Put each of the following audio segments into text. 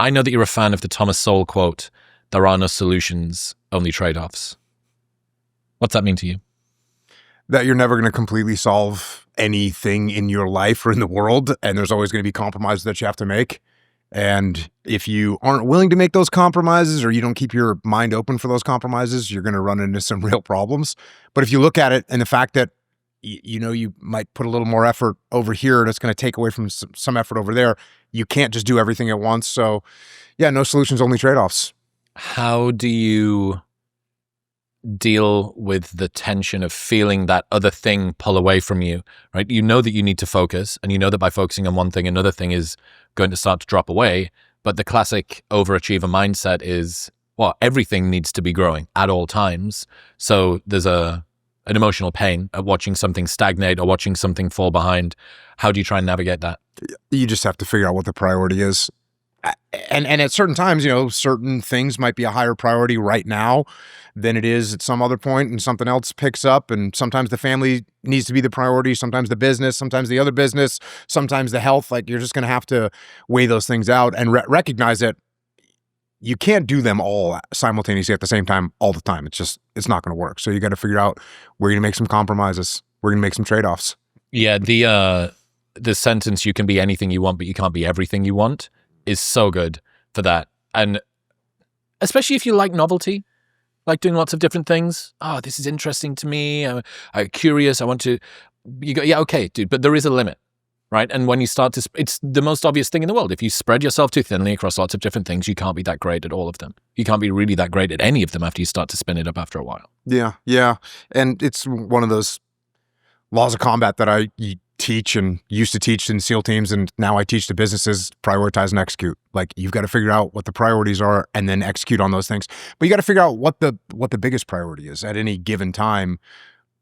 I know that you're a fan of the Thomas Sowell quote, "There are no solutions, only trade-offs." What's that mean to you? That you're never going to completely solve anything in your life or in the world, and there's always going to be compromises that you have to make. And if you aren't willing to make those compromises, or you don't keep your mind open for those compromises, you're going to run into some real problems. But if you look at it and the fact that you might put a little more effort over here, and it's going to take away from some effort over there, you can't just do everything at once. So yeah, no solutions, only trade-offs. How do you deal with the tension of feeling that other thing pull away from you, right? You know that you need to focus, and you know that by focusing on one thing, another thing is going to start to drop away. But the classic overachiever mindset is, well, everything needs to be growing at all times. So there's an emotional pain at watching something stagnate or watching something fall behind. How do you try and navigate that? You just have to figure out what the priority is. And at certain times, certain things might be a higher priority right now than it is at some other point, and something else picks up. And sometimes the family needs to be the priority, sometimes the business, sometimes the other business, sometimes the health. Like, you're just going to have to weigh those things out and recognize that you can't do them all simultaneously at the same time all the time. It's not going to work. So you got to figure out where you're going to make some compromises. We're going to make some trade-offs. Yeah, the sentence, "You can be anything you want, but you can't be everything you want," is so good for that. And especially if you like novelty, like doing lots of different things. Oh, this is interesting to me. I'm curious. I want to, yeah, okay, dude, but there is a limit, right? And when you start to, it's the most obvious thing in the world. If you spread yourself too thinly across lots of different things, you can't be that great at all of them. You can't be really that great at any of them after you start to spin it up after a while. Yeah. And it's one of those laws of combat that I teach and used to teach in SEAL teams, and now I teach to businesses: prioritize and execute. Like, you've got to figure out what the priorities are and then execute on those things. But you got to figure out what the biggest priority is at any given time.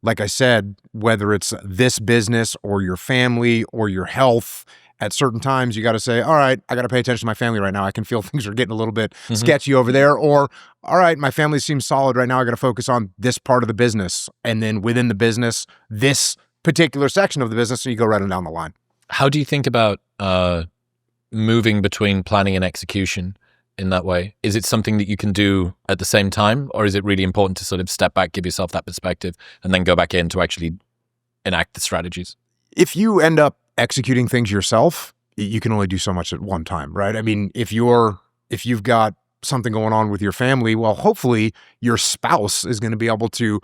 Like I said, whether it's this business or your family or your health, at certain times you got to say, all right, I got to pay attention to my family right now. I can feel things are getting a little bit sketchy over there. Or, all right, my family seems solid right now. I got to focus on this part of the business. And then within the business, this particular section of the business, so you go right on down the line. How do you think about moving between planning and execution in that way? Is it something that you can do at the same time, or is it really important to sort of step back, give yourself that perspective, and then go back in to actually enact the strategies? If you end up executing things yourself, you can only do so much at one time, right? I mean, if you've got something going on with your family, well, hopefully your spouse is going to be able to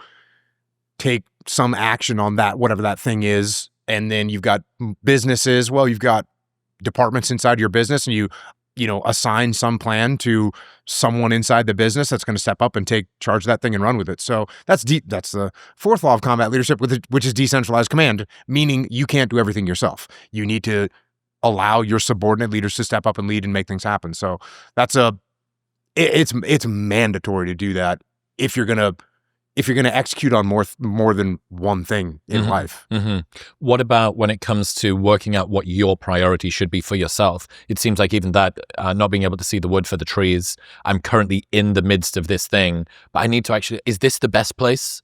take some action on that, whatever that thing is. And then you've got businesses, well, you've got departments inside your business, and you assign some plan to someone inside the business that's going to step up and take charge of that thing and run with it. So that's the fourth law of combat leadership, which is decentralized command, meaning you can't do everything yourself. You need to allow your subordinate leaders to step up and lead and make things happen. So it's mandatory to do that if you're going to execute on more than one thing in life. What about when it comes to working out what your priority should be for yourself? It seems like even that, not being able to see the wood for the trees. I'm currently in the midst of this thing, but I need to actually, is this the best place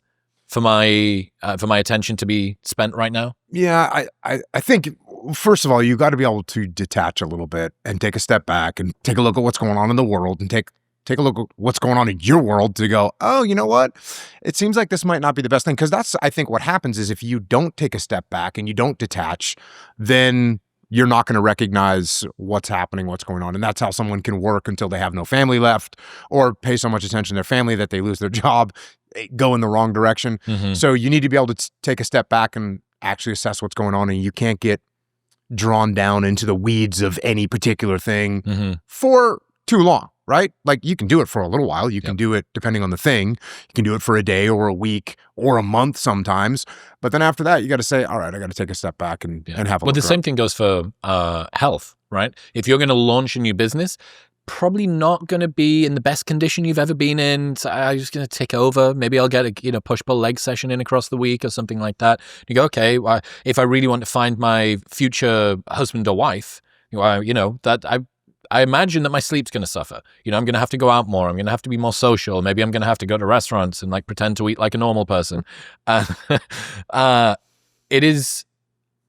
for my attention to be spent right now? Yeah, I think, first of all, you've got to be able to detach a little bit and take a step back and take a look at what's going on in the world, and take a look at what's going on in your world to go, oh, you know what? It seems like this might not be the best thing. Because that's, I think, what happens is if you don't take a step back and you don't detach, then you're not going to recognize what's happening, what's going on. And that's how someone can work until they have no family left, or pay so much attention to their family that they lose their job, go in the wrong direction. So you need to be able to take a step back and actually assess what's going on. And you can't get drawn down into the weeds of any particular thing for too long. Right? Like, you can do it for a little while. You can do it depending on the thing. You can do it for a day or a week or a month sometimes. But then after that, you got to say, all right, I got to take a step back and have a look. Well, the same thing goes for health, right? If you're going to launch a new business, probably not going to be in the best condition you've ever been in. So I'm just going to take over. Maybe I'll get a push-pull leg session in across the week or something like that. You go, okay, if I really want to find my future husband or wife, I imagine that my sleep's going to suffer. I'm going to have to go out more. I'm going to have to be more social. Maybe I'm going to have to go to restaurants and pretend to eat like a normal person. It is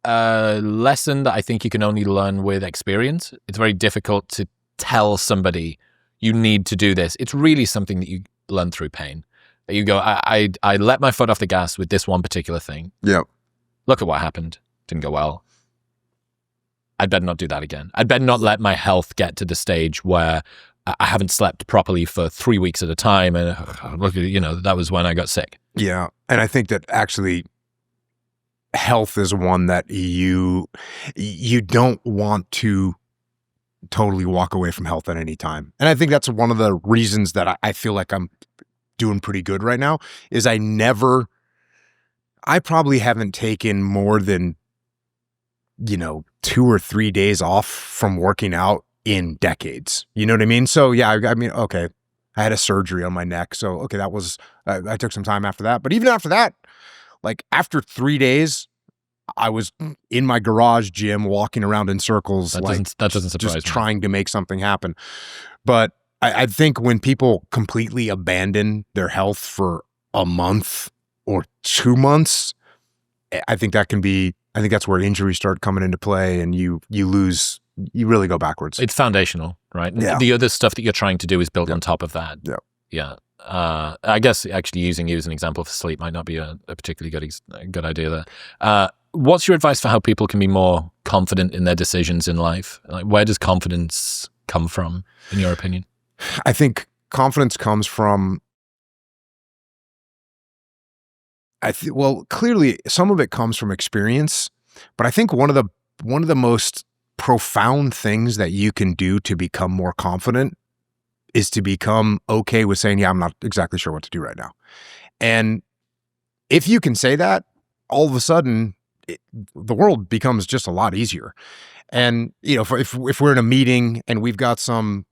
a lesson that I think you can only learn with experience. It's very difficult to tell somebody you need to do this. It's really something that you learn through pain. You go, I let my foot off the gas with this one particular thing. Yeah. Look at what happened. Didn't go well. I'd better not do that again. I'd better not let my health get to the stage where I haven't slept properly for 3 weeks at a time. And look, that was when I got sick. Yeah. And I think that actually health is one that you don't want to totally walk away from health at any time. And I think that's one of the reasons that I feel like I'm doing pretty good right now is I probably haven't taken more than, 2 or 3 days off from working out in decades. You know what I mean? So yeah, okay, I had a surgery on my neck. So, okay, that was, I took some time after that. But even after that, like after 3 days, I was in my garage gym walking around in circles. That doesn't surprise me. Just trying to make something happen. But I think when people completely abandon their health for a month or 2 months, I think that's where injuries start coming into play and you really go backwards. It's foundational, right? Yeah. The other stuff that you're trying to do is built on top of that. Yeah. Yeah. I guess actually using you as an example for sleep might not be a particularly good idea there. What's your advice for how people can be more confident in their decisions in life? Like, where does confidence come from, in your opinion? I think confidence comes from, clearly some of it comes from experience, but I think one of the most profound things that you can do to become more confident is to become okay with saying, yeah, I'm not exactly sure what to do right now. And if you can say that, all of a sudden the world becomes just a lot easier. And, if we're in a meeting and we've got some,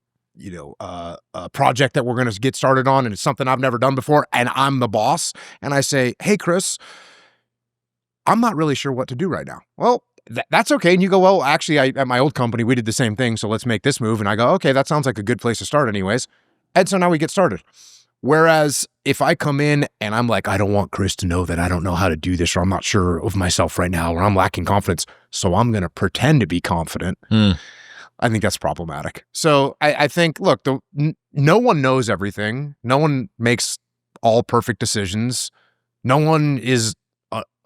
a project that we're going to get started on and it's something I've never done before and I'm the boss and I say, hey, Chris, I'm not really sure what to do right now. Well, that's okay. And you go, well, actually, at my old company, we did the same thing. So let's make this move. And I go, okay, that sounds like a good place to start anyways. And so now we get started. Whereas if I come in and I'm like, I don't want Chris to know that I don't know how to do this, or I'm not sure of myself right now, or I'm lacking confidence, so I'm going to pretend to be confident. I think that's problematic. So I think, look, no one knows everything. No one makes all perfect decisions. No one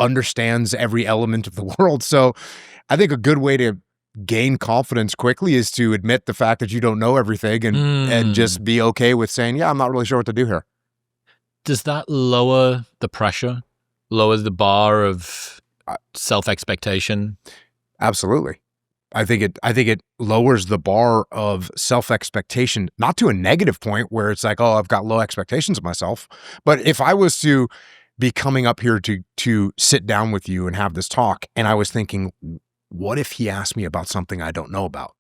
understands every element of the world. So I think a good way to gain confidence quickly is to admit the fact that you don't know everything and just be okay with saying, yeah, I'm not really sure what to do here. Does that lower the pressure, lower the bar of self-expectation? Absolutely. I think it lowers the bar of self-expectation, not to a negative point where it's like, oh, I've got low expectations of myself. But if I was to be coming up here to sit down with you and have this talk, and I was thinking, what if he asked me about something I don't know about?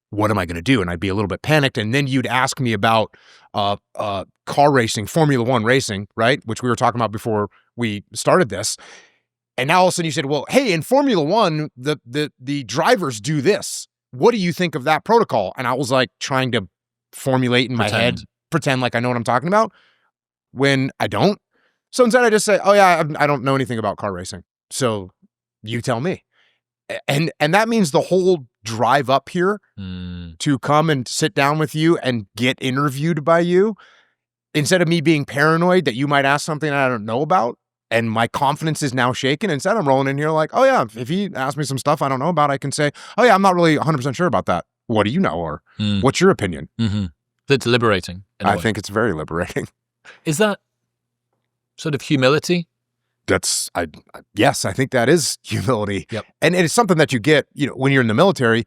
What am I going to do? And I'd be a little bit panicked. And then you'd ask me about car racing, Formula One racing, right? Which we were talking about before we started this. And now all of a sudden you said, well, hey, in Formula One, the drivers do this. What do you think of that protocol? And I was like trying to formulate in my head, pretend like I know what I'm talking about when I don't. So instead I just say, oh yeah, I don't know anything about car racing. So you tell me. And that means the whole drive up here to come and sit down with you and get interviewed by you, instead of me being paranoid that you might ask something I don't know about, and my confidence is now shaken. Instead, I'm rolling in here like, oh yeah, if he asks me some stuff I don't know about, I can say, oh yeah, I'm not really 100% sure about that. What do you know? Or what's your opinion? That's liberating. I think it's very liberating. Is that sort of humility? Yes, I think that is humility. Yep. And it's something that you get, when you're in the military,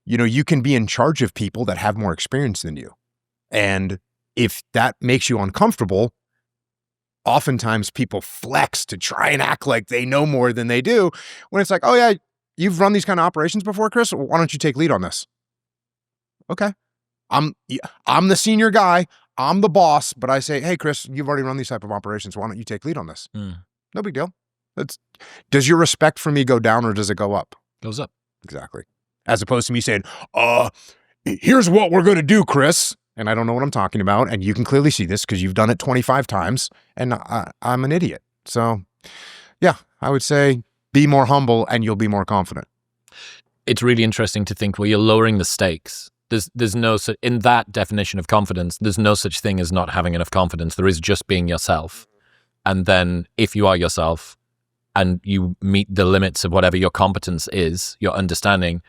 you can be in charge of people that have more experience than you. And if that makes you uncomfortable, oftentimes people flex to try and act like they know more than they do, when it's like, oh yeah, you've run these kind of operations before, Chris. Why don't you take lead on this? Okay. I'm the senior guy. I'm the boss, but I say, hey, Chris, you've already run these type of operations. Why don't you take lead on this? No big deal. Does your respect for me go down or does it go up? Goes up. Exactly. As opposed to me saying, here's what we're going to do, Chris. And I don't know what I'm talking about. And you can clearly see this because you've done it 25 times and I'm an idiot. So yeah, I would say be more humble and you'll be more confident. It's really interesting to think where you're lowering the stakes. There's no such, in that definition of confidence, there's no such thing as not having enough confidence. There is just being yourself. And then if you are yourself and you meet the limits of whatever your competence is, your understanding,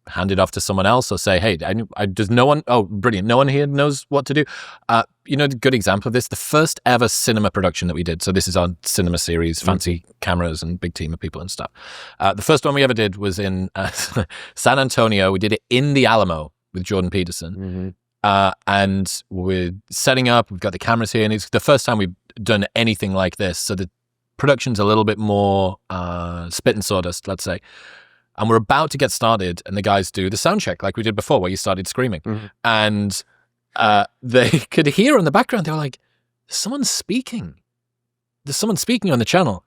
hand it off to someone else or say, hey, does no one, oh, brilliant, no one here knows what to do. A good example of this, the first ever cinema production that we did. So this is our cinema series, fancy cameras and big team of people and stuff. The first one we ever did was in San Antonio. We did it in the Alamo with Jordan Peterson. And we're setting up, we've got the cameras here, and it's the first time we've done anything like this. So the production's a little bit more spit and sawdust, let's say. And we're about to get started, and the guys do the sound check like we did before, where you started screaming. And they could hear in the background, they were like, someone's speaking. There's someone speaking on the channel.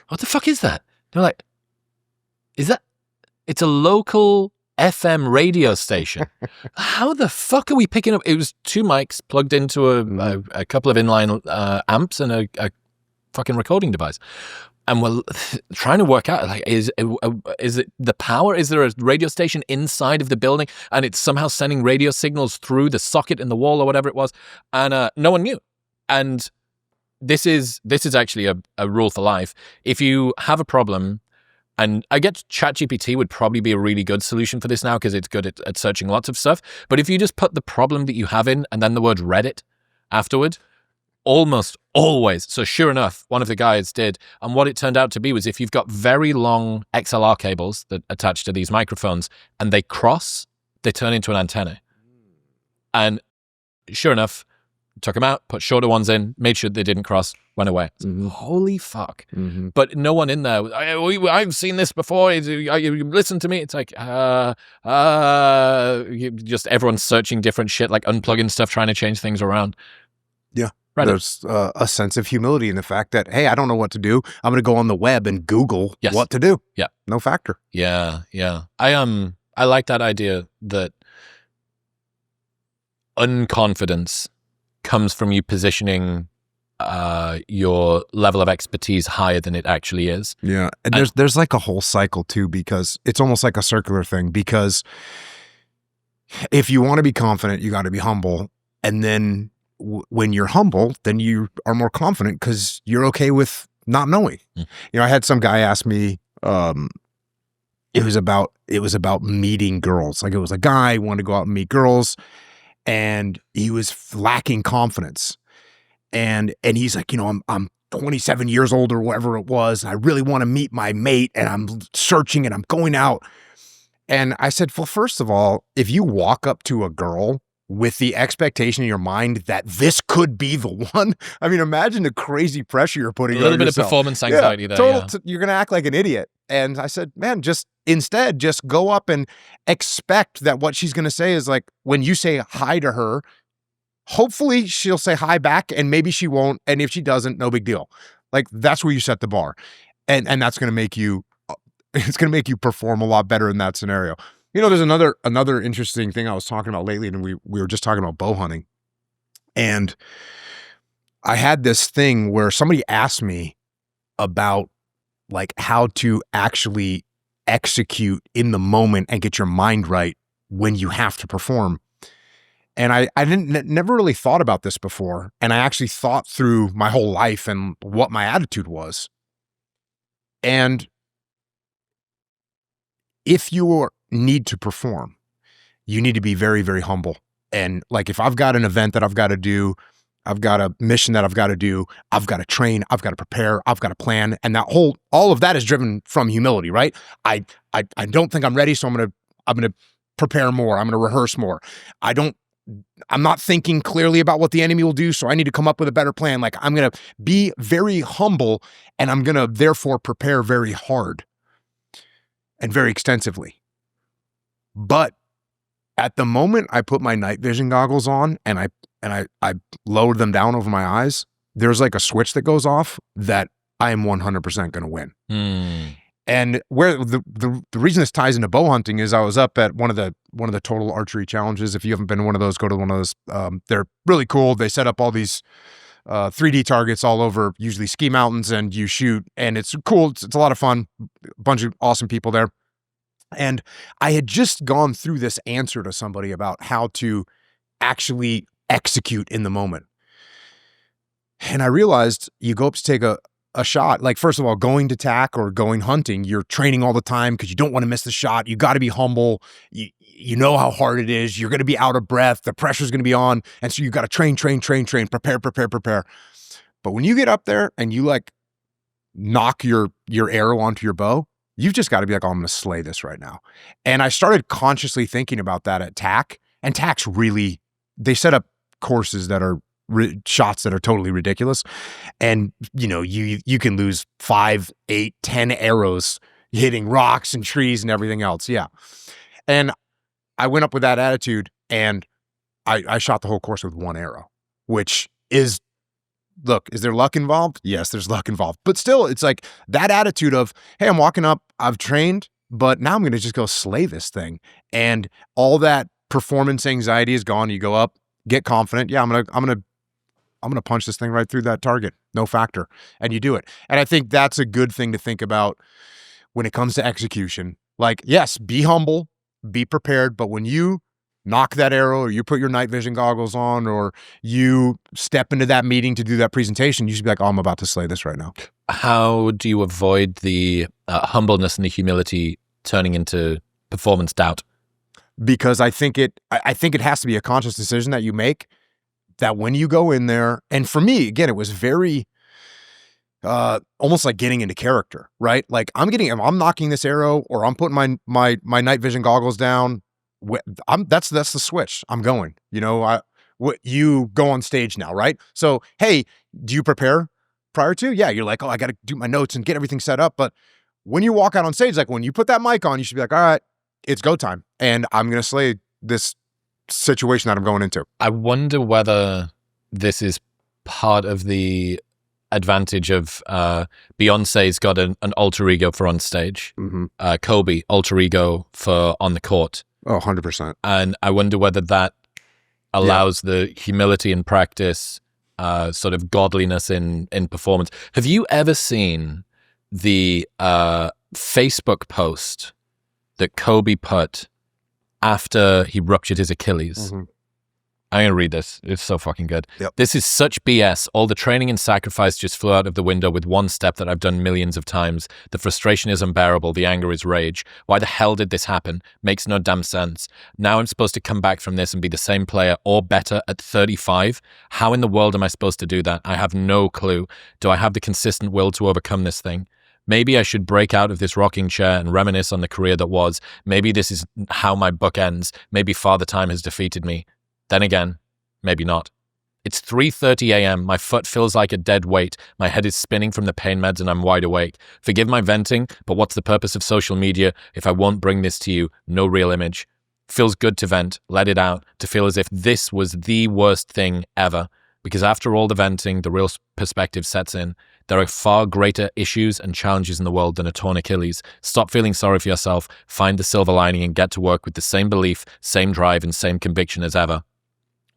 What the fuck is that? They're like, it's a local FM radio station. How the fuck are we picking up? It was 2 mics plugged into a couple of inline amps and a fucking recording device. And we're trying to work out, like, is it the power? Is there a radio station inside of the building and it's somehow sending radio signals through the socket in the wall or whatever it was? And no one knew. And this is actually a rule for life. If you have a problem, and I get ChatGPT would probably be a really good solution for this now because it's good at searching lots of stuff. But if you just put the problem that you have in and then the word Reddit afterward, almost always. So sure enough, one of the guys did. And what it turned out to be was if you've got very long XLR cables that attach to these microphones and they cross, they turn into an antenna. And sure enough, took them out, put shorter ones in, made sure they didn't cross, went away. Holy fuck. But no one in there, I've seen this before. You listen to me. It's like, just everyone's searching different shit, like unplugging stuff, trying to change things around. Yeah. Right. There's a sense of humility in the fact that, hey, I don't know what to do. I'm going to go on the web and Google what to do. Yeah. No factor. Yeah. I like that idea that unconfidence comes from you positioning your level of expertise higher than it actually is. Yeah. And there's like a whole cycle too, because it's almost like a circular thing, because if you want to be confident, you got to be humble. And then when you're humble, then you are more confident because you're okay with not knowing. I had some guy ask me, it was about meeting girls. Like, it was a guy who wanted to go out and meet girls and he was lacking confidence. And he's like, I'm 27 years old or whatever it was. I really want to meet my mate and I'm searching and I'm going out. And I said, well, first of all, if you walk up to a girl with the expectation in your mind that this could be the one, I mean, imagine the crazy pressure you're putting on yourself. A little bit of performance anxiety there. You're going to act like an idiot. And I said, man, just go up and expect that what she's going to say is like, when you say hi to her, hopefully she'll say hi back and maybe she won't. And if she doesn't, no big deal. Like, that's where you set the bar. And that's going to make you, it's going to make you perform a lot better in that scenario. There's another interesting thing I was talking about lately, and we were just talking about bow hunting. And I had this thing where somebody asked me about like how to actually execute in the moment and get your mind right when you have to perform. And I never really thought about this before. And I actually thought through my whole life and what my attitude was. And if you need to perform, you need to be very, very humble. And like, if I've got an event that I've got to do, I've got a mission that I've got to do, I've got to train, I've got to prepare, I've got to plan. And all of that is driven from humility, right? I don't think I'm ready, so I'm going to prepare more. I'm going to rehearse more. I'm not thinking clearly about what the enemy will do, so I need to come up with a better plan. Like, I'm going to be very humble, and I'm going to therefore prepare very hard and very extensively. But at the moment I put my night vision goggles on and I lowered them down over my eyes, there's like a switch that goes off that I am 100% going to win. And where the reason this ties into bow hunting is I was up at one of the total archery challenges. If you haven't been to one of those, go to one of those. They're really cool. They set up all these 3D targets all over, usually ski mountains, and you shoot, and it's cool. It's a lot of fun. A bunch of awesome people there. And I had just gone through this answer to somebody about how to actually execute in the moment. And I realized you go up to take a shot. Like, first of all, going to tack or going hunting, you're training all the time because you don't want to miss the shot. You got to be humble. You know how hard it is. You're going to be out of breath. The pressure's going to be on. And so you got to train, prepare. But when you get up there and you like knock your arrow onto your bow, you've just got to be like, oh, I'm going to slay this right now. And I started consciously thinking about that at tack. And tack's really, they set up courses that are shots that are totally ridiculous. And, you know, you can lose 5, 8, 10 arrows hitting rocks and trees and everything else. Yeah. And I went up with that attitude and I shot the whole course with 1 arrow, which is, look, is there luck involved? Yes, there's luck involved. But still, it's like that attitude of, hey, I'm walking up, I've trained, but now I'm going to just go slay this thing. And all that performance anxiety is gone. You go up, get confident. Yeah, I'm going to punch this thing right through that target. No factor. And you do it. And I think that's a good thing to think about when it comes to execution. Like, yes, be humble, be prepared. But when you knock that arrow or you put your night vision goggles on or you step into that meeting to do that presentation, you should be like, oh, I'm about to slay this right now. How do you avoid the humbleness and the humility turning into performance doubt? Because I think it has to be a conscious decision that you make, that when you go in there, and for me, again, it was very almost like getting into character, right? Like I'm knocking this arrow or I'm putting my night vision goggles down. That's the switch. I'm going, you know, you go on stage now, right? So, hey, do you prepare prior to? Yeah. You're like, oh, I got to do my notes and get everything set up. But when you walk out on stage, like when you put that mic on, you should be like, all right, it's go time. And I'm going to slay this situation that I'm going into. I wonder whether this is part of the advantage of Beyonce's got an alter ego for on stage. Mm-hmm. Kobe, alter ego for on the court. Oh, 100%. And I wonder whether that allows the humility in practice, sort of godliness in performance. Have you ever seen the Facebook post that Kobe put after he ruptured his Achilles? Mm-hmm. I'm going to read this. It's so fucking good. Yep. This is such BS. All the training and sacrifice just flew out of the window with one step that I've done millions of times. The frustration is unbearable. The anger is rage. Why the hell did this happen? Makes no damn sense. Now I'm supposed to come back from this and be the same player or better at 35? How in the world am I supposed to do that? I have no clue. Do I have the consistent will to overcome this thing? Maybe I should break out of this rocking chair and reminisce on the career that was. Maybe this is how my book ends. Maybe Father Time has defeated me. Then again, maybe not. It's 3:30 a.m. My foot feels like a dead weight. My head is spinning from the pain meds and I'm wide awake. Forgive my venting, but what's the purpose of social media if I won't bring this to you? No real image. Feels good to vent, let it out, to feel as if this was the worst thing ever. Because after all the venting, the real perspective sets in. There are far greater issues and challenges in the world than a torn Achilles. Stop feeling sorry for yourself, find the silver lining and get to work with the same belief, same drive and same conviction as ever.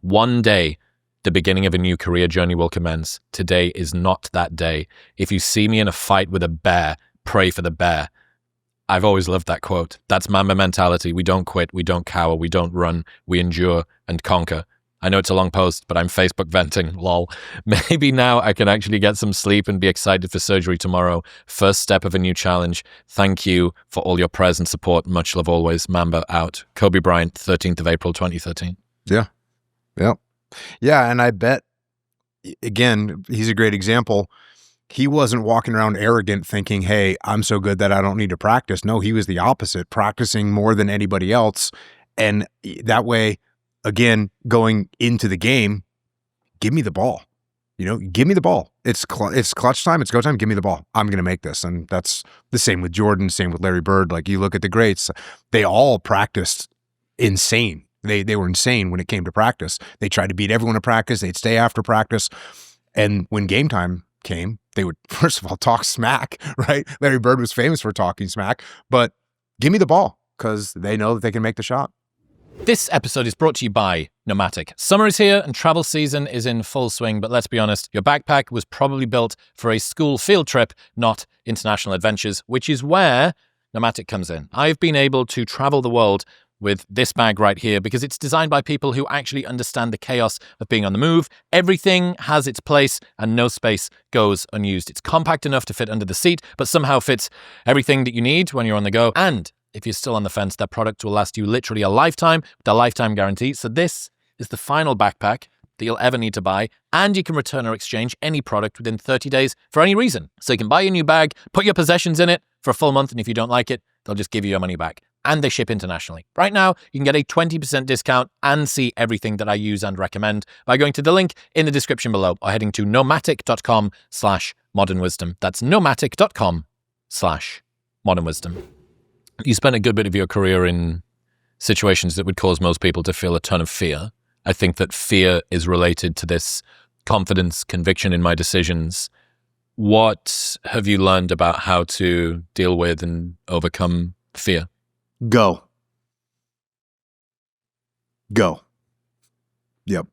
One day, the beginning of a new career journey will commence. Today is not that day. If you see me in a fight with a bear, pray for the bear. I've always loved that quote. That's Mamba mentality. We don't quit, we don't cower, we don't run, we endure and conquer. I know it's a long post, but I'm Facebook venting, lol. Maybe now I can actually get some sleep and be excited for surgery tomorrow. First step of a new challenge. Thank you for all your prayers and support. Much love always. Mamba out. Kobe Bryant, 13th of April, 2013. Yeah. Yeah. Yeah. And I bet, again, he's a great example. He wasn't walking around arrogant thinking, hey, I'm so good that I don't need to practice. No, he was the opposite, practicing more than anybody else. And that way, again, going into the game, give me the ball. You know, give me the ball. It's clutch time. It's go time. Give me the ball. I'm going to make this. And that's the same with Jordan, same with Larry Bird. Like you look at the greats, they all practiced insane. They were insane when it came to practice. They tried to beat everyone at practice. They'd stay after practice. And when game time came, they would, first of all, talk smack, right? Larry Bird was famous for talking smack, but give me the ball because they know that they can make the shot. This episode is brought to you by Nomadic. Summer is here and travel season is in full swing, but let's be honest, your backpack was probably built for a school field trip, not international adventures, which is where Nomadic comes in. I've been able to travel the world with this bag right here because it's designed by people who actually understand the chaos of being on the move. Everything has its place and no space goes unused. It's compact enough to fit under the seat, but somehow fits everything that you need when you're on the go. And if you're still on the fence, that product will last you literally a lifetime with a lifetime guarantee. So this is the final backpack that you'll ever need to buy, and you can return or exchange any product within 30 days for any reason. So you can buy a new bag, put your possessions in it for a full month, and if you don't like it, they'll just give you your money back. And they ship internationally. Right now, you can get a 20% discount and see everything that I use and recommend by going to the link in the description below or heading to nomatic.com/modernwisdom. That's nomatic.com/modernwisdom. You spent a good bit of your career in situations that would cause most people to feel a ton of fear. I think that fear is related to this confidence, conviction in my decisions. What have you learned about how to deal with and overcome fear? Go. Yep.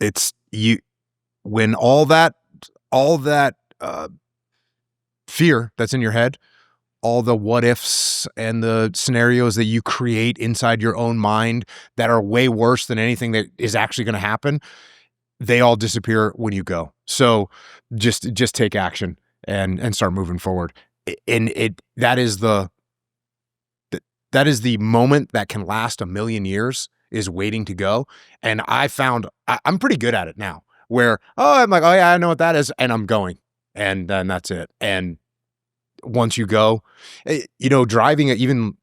It's you when all that fear that's in your head, all the what ifs and the scenarios that you create inside your own mind that are way worse than anything that is actually going to happen, they all disappear when you go. So just take action and start moving forward. And that is the moment that can last a million years, is waiting to go. And I found I'm pretty good at it now, where, I'm like, oh yeah, I know what that is. And I'm going, and then that's it. And once you go, driving, even,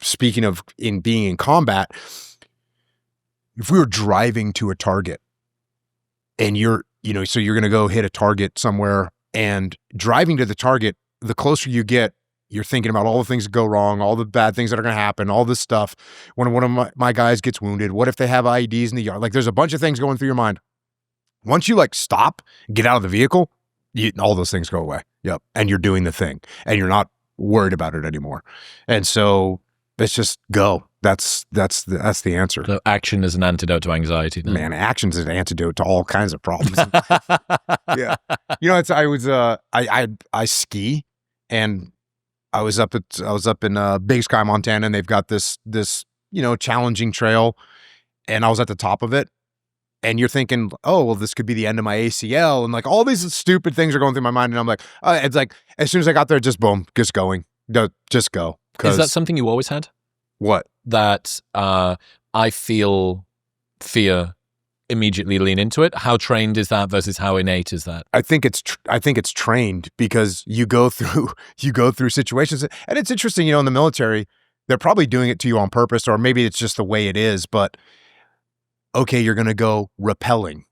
speaking of being in combat, if we were driving to a target and so you're going to go hit a target somewhere, and driving to the target, the closer you get, you're thinking about all the things that go wrong, all the bad things that are going to happen, all this stuff. When one of my guys gets wounded, what if they have IEDs in the yard? Like, there's a bunch of things going through your mind. Once you stop, get out of the vehicle, all those things go away. Yep. And you're doing the thing, and you're not worried about it anymore. And so let's just go. That's the answer. So action is an antidote to anxiety. Then. Man, action's an antidote to all kinds of problems. Yeah. I ski, and I was up in Big Sky, Montana, and they've got this challenging trail, and I was at the top of it, and you're thinking, oh, well, this could be the end of my ACL, and all these stupid things are going through my mind, and I'm like, it's like as soon as I got there, just boom, just going, just go. Is that something you always had? What? That I feel fear, immediately lean into it. How trained is that versus how innate is that? I think it's trained, because you go through situations, and it's interesting. In the military, they're probably doing it to you on purpose, or maybe it's just the way it is. But okay, you're going to go rappelling,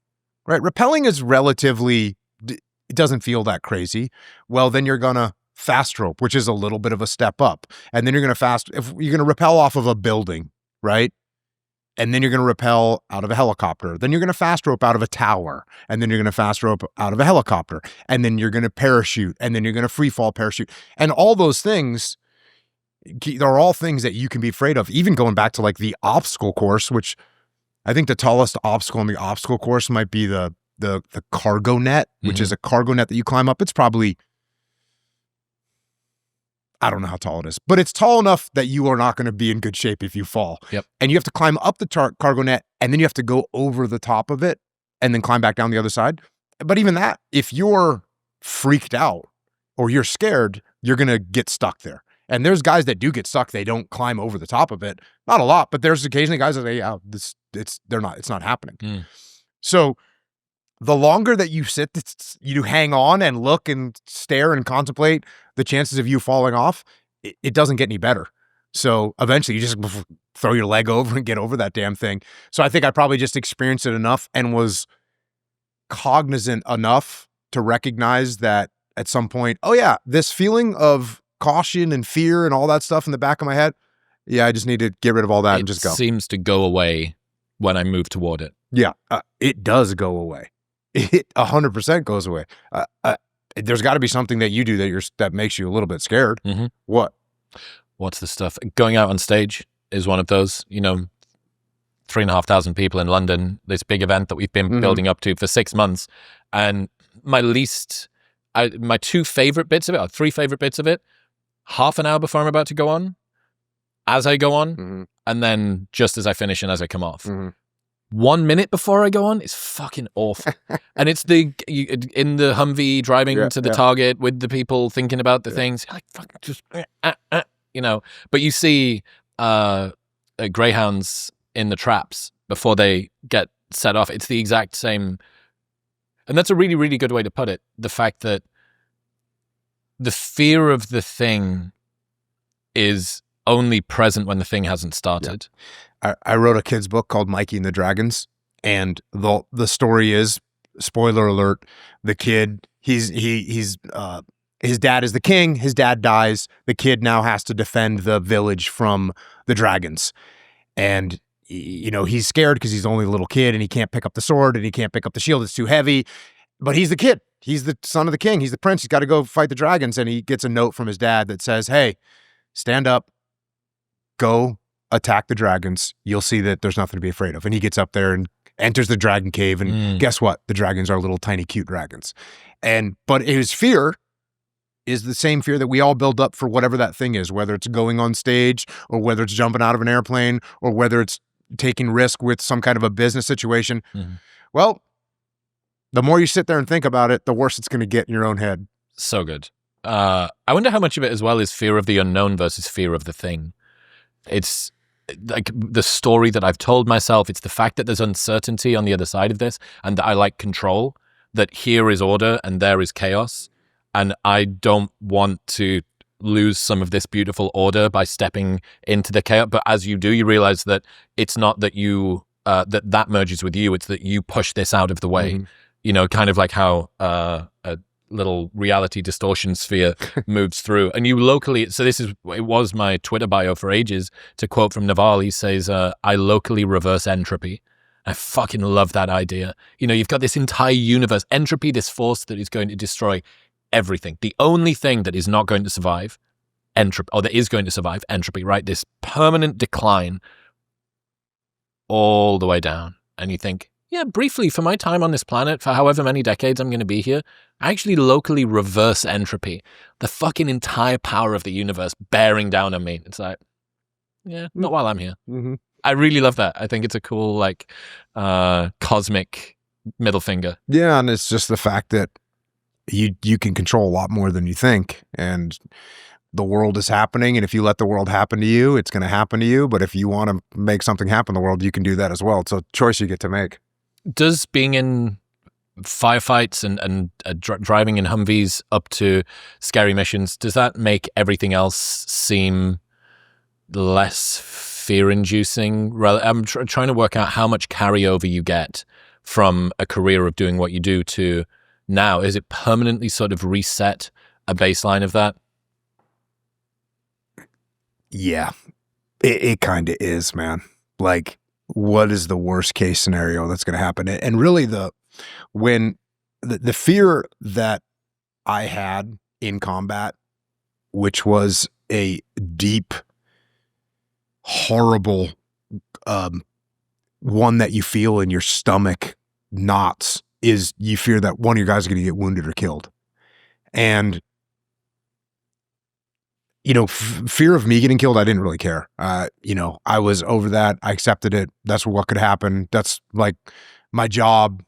right? Rappelling is relatively, it doesn't feel that crazy. Well, then you're going to fast rope, which is a little bit of a step up, and then you're going to rappel off of a building, right? And then you're going to rappel out of a helicopter. Then you're going to fast rope out of a tower. And then you're going to fast rope out of a helicopter. And then you're going to parachute. And then you're going to free fall parachute. And all those things, they're all things that you can be afraid of. Even going back to the obstacle course, which I think the tallest obstacle in the obstacle course might be the cargo net, which is a cargo net that you climb up. It's probably, I don't know how tall it is, but it's tall enough that you are not going to be in good shape if you fall. Yep. And you have to climb up the cargo net, and then you have to go over the top of it and then climb back down the other side. But even that, if you're freaked out or you're scared, you're going to get stuck there. And there's guys that do get stuck. They don't climb over the top of it. Not a lot, but there's occasionally guys that say, it's not happening. Mm. So the longer that you sit, you hang on and look and stare and contemplate the chances of you falling off, it doesn't get any better. So eventually you just throw your leg over and get over that damn thing. So I think I probably just experienced it enough and was cognizant enough to recognize that at some point, oh yeah, this feeling of caution and fear and all that stuff in the back of my head, yeah, I just need to get rid of all that and just go. It seems to go away when I move toward it. Yeah, it does go away. It 100% goes away. There's got to be something that you do that makes you a little bit scared. Mm-hmm. What? What's the stuff? Going out on stage is one of those. 3,500 people in London. This big event that we've been building up to for 6 months, and my two favorite bits of it, or three favorite bits of it, half an hour before I'm about to go on, as I go on, Mhm. and then just as I finish and as I come off. Mhm. 1 minute before I go on is fucking awful. And it's in the Humvee driving to the target with the people thinking about the things. Like, fucking just, you know. But you see greyhounds in the traps before they get set off. It's the exact same. And that's a really, really good way to put it. The fact that the fear of the thing is only present when the thing hasn't started. I wrote a kid's book called Mikey and the Dragons, and the story is, spoiler alert, the kid, he's his dad is the king, his dad dies, the kid now has to defend the village from the dragons. And you know, he's scared because he's only a little kid and he can't pick up the sword and he can't pick up the shield, it's too heavy. But he's the kid. He's the son of the king. He's the prince. He's got to go fight the dragons. And he gets a note from his dad that says, hey, stand up, go attack the dragons. You'll see that there's nothing to be afraid of. And he gets up there and enters the dragon cave. And guess what? The dragons are little tiny cute dragons. But his fear is the same fear that we all build up for whatever that thing is, whether it's going on stage or whether it's jumping out of an airplane or whether it's taking risk with some kind of a business situation. Well, the more you sit there and think about it, the worse it's going to get in your own head. So good. I wonder how much of it as well is fear of the unknown versus fear of the thing. It's like the story that I've told myself. It's the fact that there's uncertainty on the other side of this and that I like control, that here is order and there is chaos. And I don't want to lose some of this beautiful order by stepping into the chaos. But as you do, you realize that it's not that you, that merges with you. It's that you push this out of the way. You know, kind of like how a little reality distortion sphere moves through. And you locally, so it was my Twitter bio for ages, to quote from Naval, he says, I locally reverse entropy. I fucking love that idea. You know, you've got this entire universe, entropy, this force that is going to destroy everything. The only thing that is not going to survive, entropy, or that is going to survive, entropy, right? This permanent decline all the way down. And you think, yeah, briefly, for my time on this planet, for however many decades I'm going to be here, I actually locally reverse entropy. The fucking entire power of the universe bearing down on me. It's like, yeah, not while I'm here. I really love that. I think it's a cool, like, cosmic middle finger. Yeah, and it's just the fact that you can control a lot more than you think. And the world is happening, and if you let the world happen to you, it's going to happen to you. But if you want to make something happen in the world, you can do that as well. It's a choice you get to make. Does being in firefights and driving in Humvees up to scary missions, does that make everything else seem less fear-inducing? I'm trying to work out how much carryover you get from a career of doing what you do to now. Is it permanently sort of reset a baseline of that? Yeah, it kind of is, man. Like, what is the worst case scenario that's going to happen? And really the fear that I had in combat, which was a deep, horrible, one that you feel in your stomach knots, is you fear that one of your guys is going to get wounded or killed. And you know, fear of me getting killed, I didn't really care. You know, I was over that. I accepted it. That's what could happen. That's like my job.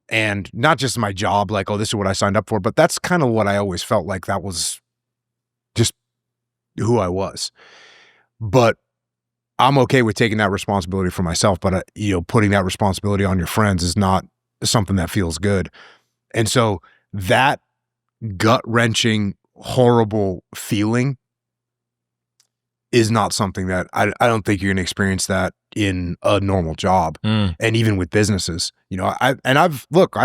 And not just my job, like, oh, this is what I signed up for, but that's kind of what I always felt like. That was just who I was. But I'm okay with taking that responsibility for myself. But, you know, putting that responsibility on your friends is not something that feels good. And so that gut-wrenching, horrible feeling is not something that I don't think you're going to experience that in a normal job. And even with businesses, you know, I've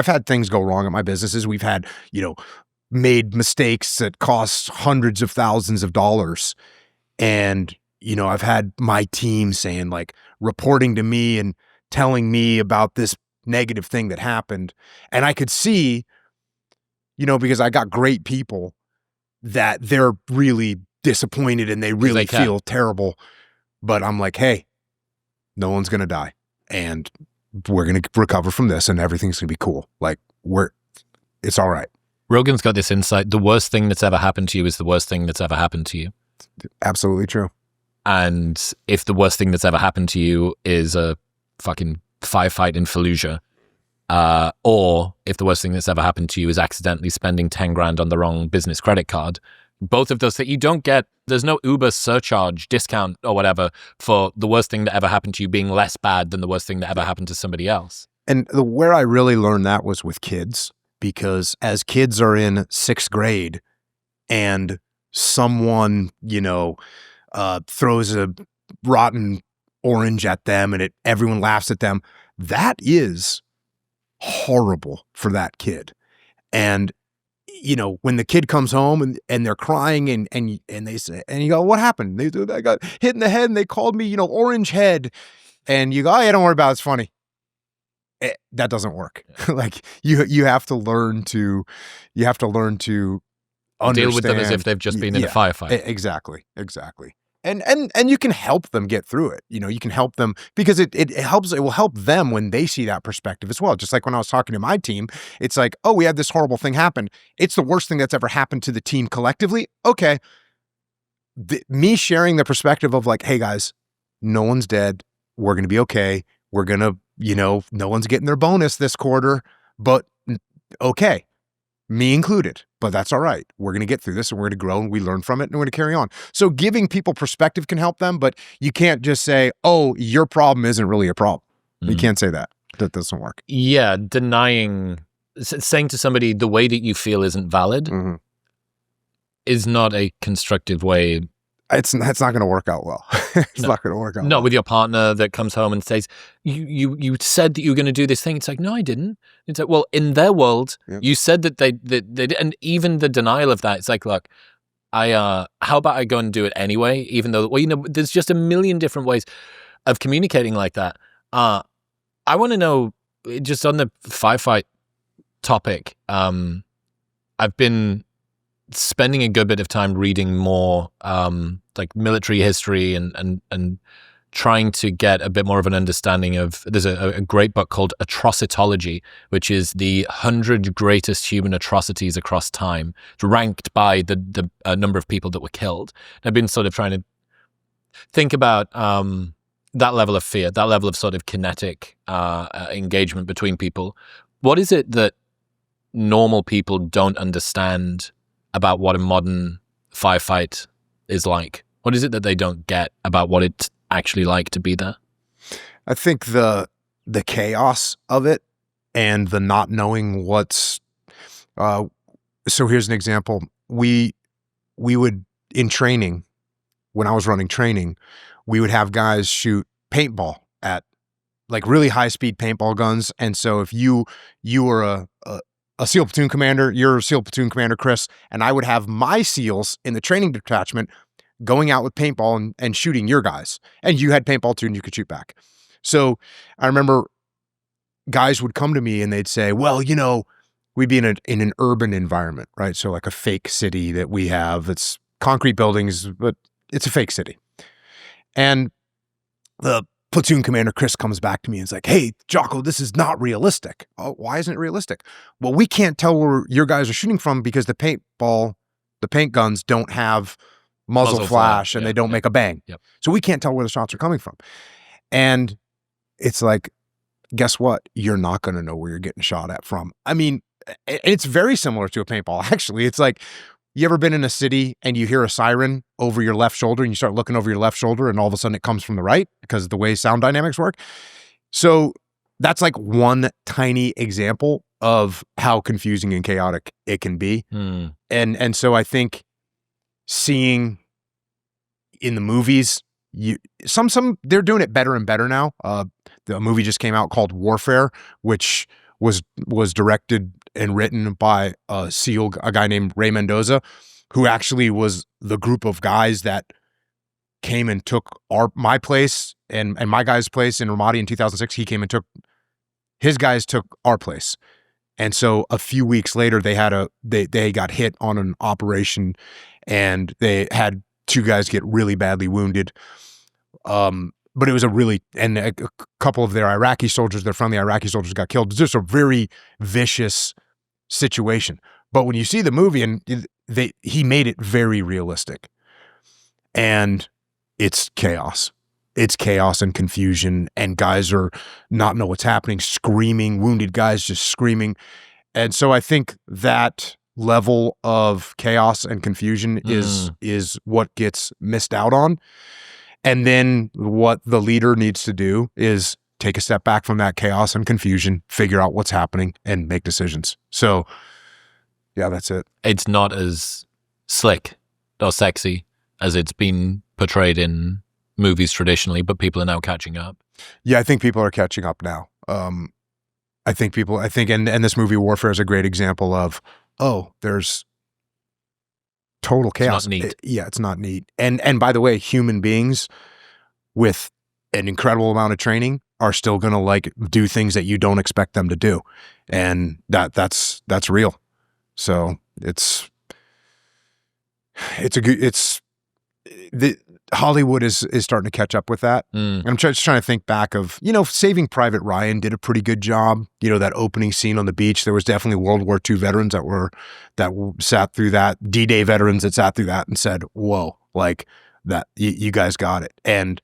had things go wrong at my businesses. We've had, you know, made mistakes that cost hundreds of thousands of dollars. And, you know, I've had my team saying, like, reporting to me and telling me about this negative thing that happened. And I could see, you know, because I got great people, that they're really disappointed and they really feel terrible. But I'm like, hey, no one's going to die. And we're going to recover from this and everything's going to be cool. Like, it's all right. Rogan's got this insight. The worst thing that's ever happened to you is the worst thing that's ever happened to you. Absolutely true. And if the worst thing that's ever happened to you is a fucking firefight in Fallujah, or if the worst thing that's ever happened to you is accidentally spending 10 grand on the wrong business credit card, both of those things, you don't get, there's no Uber surcharge discount or whatever for the worst thing that ever happened to you being less bad than the worst thing that ever happened to somebody else. And where I really learned that was with kids, because as kids are in 6th grade and someone, throws a rotten orange at them and everyone laughs at them, that is horrible for that kid. And when the kid comes home and they're crying and they say, and you go, what happened? I got hit in the head and they called me, orange head. And you go, oh, yeah, don't worry about it. It's funny. That doesn't work. Like you have to learn to understand. Deal with them as if they've just been in a firefight. Exactly. And you can help them get through it. You can help them because it will help them when they see that perspective as well. Just like when I was talking to my team, it's like, oh, we had this horrible thing happen. It's the worst thing that's ever happened to the team collectively. Okay. Me sharing the perspective of like, hey guys, no one's dead. We're going to be okay. We're going to, no one's getting their bonus this quarter, but okay. Me included, but that's all right. We're going to get through this and we're going to grow and we learn from it and we're going to carry on. So giving people perspective can help them, but you can't just say, oh, your problem isn't really a problem. You can't say that. That doesn't work. Yeah. Saying to somebody the way that you feel isn't valid is not a constructive way. It's not going to work out well. It's not going to work out Not well. with your partner that comes home and says, you said that you were going to do this thing. It's like, no, I didn't. It's like, well, in their world, you said that they did. And even the denial of that, it's like, look, how about I go and do it anyway? Even though, there's just a million different ways of communicating like that. I want to know, just on the firefight topic, I've been spending a good bit of time reading more like military history and trying to get a bit more of an understanding of, there's a great book called Atrocitology, which is the 100 greatest human atrocities across time. It's ranked by the number of people that were killed. And I've been sort of trying to think about that level of fear, that level of sort of kinetic engagement between people. What is it that normal people don't understand about what a modern firefight is like? What is it that they don't get about what it's actually like to be there? I think the chaos of it and the not knowing what's so here's an example. We would, in training, when I was running training, we would have guys shoot paintball at like really high speed paintball guns. And so if you were a SEAL platoon commander, you're a SEAL platoon commander, Chris, and I would have my SEALs in the training detachment going out with paintball and shooting your guys. And you had paintball too, and you could shoot back. So I remember guys would come to me and they'd say, well, we'd be in an urban environment, right? So like a fake city that we have, it's concrete buildings, but it's a fake city. And the platoon commander, Chris, comes back to me and is like, hey, Jocko, this is not realistic. Oh, why isn't it realistic? Well, we can't tell where your guys are shooting from because the paint guns don't have muzzle flash and they don't make a bang. Yep. So we can't tell where the shots are coming from. And it's like, guess what? You're not going to know where you're getting shot at from. I mean, it's very similar to a paintball, actually. It's like, you ever been in a city and you hear a siren over your left shoulder and you start looking over your left shoulder and all of a sudden it comes from the right because of the way sound dynamics work? So that's like one tiny example of how confusing and chaotic it can be. And so I think seeing in the movies, some they're doing it better and better now. The movie just came out called Warfare, which was directed and written by a SEAL, a guy named Ray Mendoza, who actually was the group of guys that came and took my place and my guy's place in Ramadi in 2006. He came and his guys took our place. And so a few weeks later, they got hit on an operation and they had 2 guys get really badly wounded. But it was and a couple of their Iraqi soldiers, their friendly Iraqi soldiers got killed. It's just a very vicious situation. But when you see the movie, and he made it very realistic, and it's chaos. It's chaos and confusion, and guys are not know what's happening, screaming, wounded guys just screaming. And so I think that level of chaos and confusion is what gets missed out on. And then what the leader needs to do is take a step back from that chaos and confusion, figure out what's happening, and make decisions. So yeah, that's it. It's not as slick or sexy as it's been portrayed in movies traditionally, but people are now catching up. Yeah, I think people are catching up now. I think, and this movie Warfare is a great example of, there's total chaos. It's not neat. It's not neat. And by the way, human beings with an incredible amount of training are still going to like do things that you don't expect them to do. And that's real. So Hollywood is starting to catch up with that. I'm just trying to think back of, Saving Private Ryan did a pretty good job. That opening scene on the beach, there was definitely World War II veterans that sat through that, D-Day veterans that sat through that and said, whoa, like that, you guys got it. And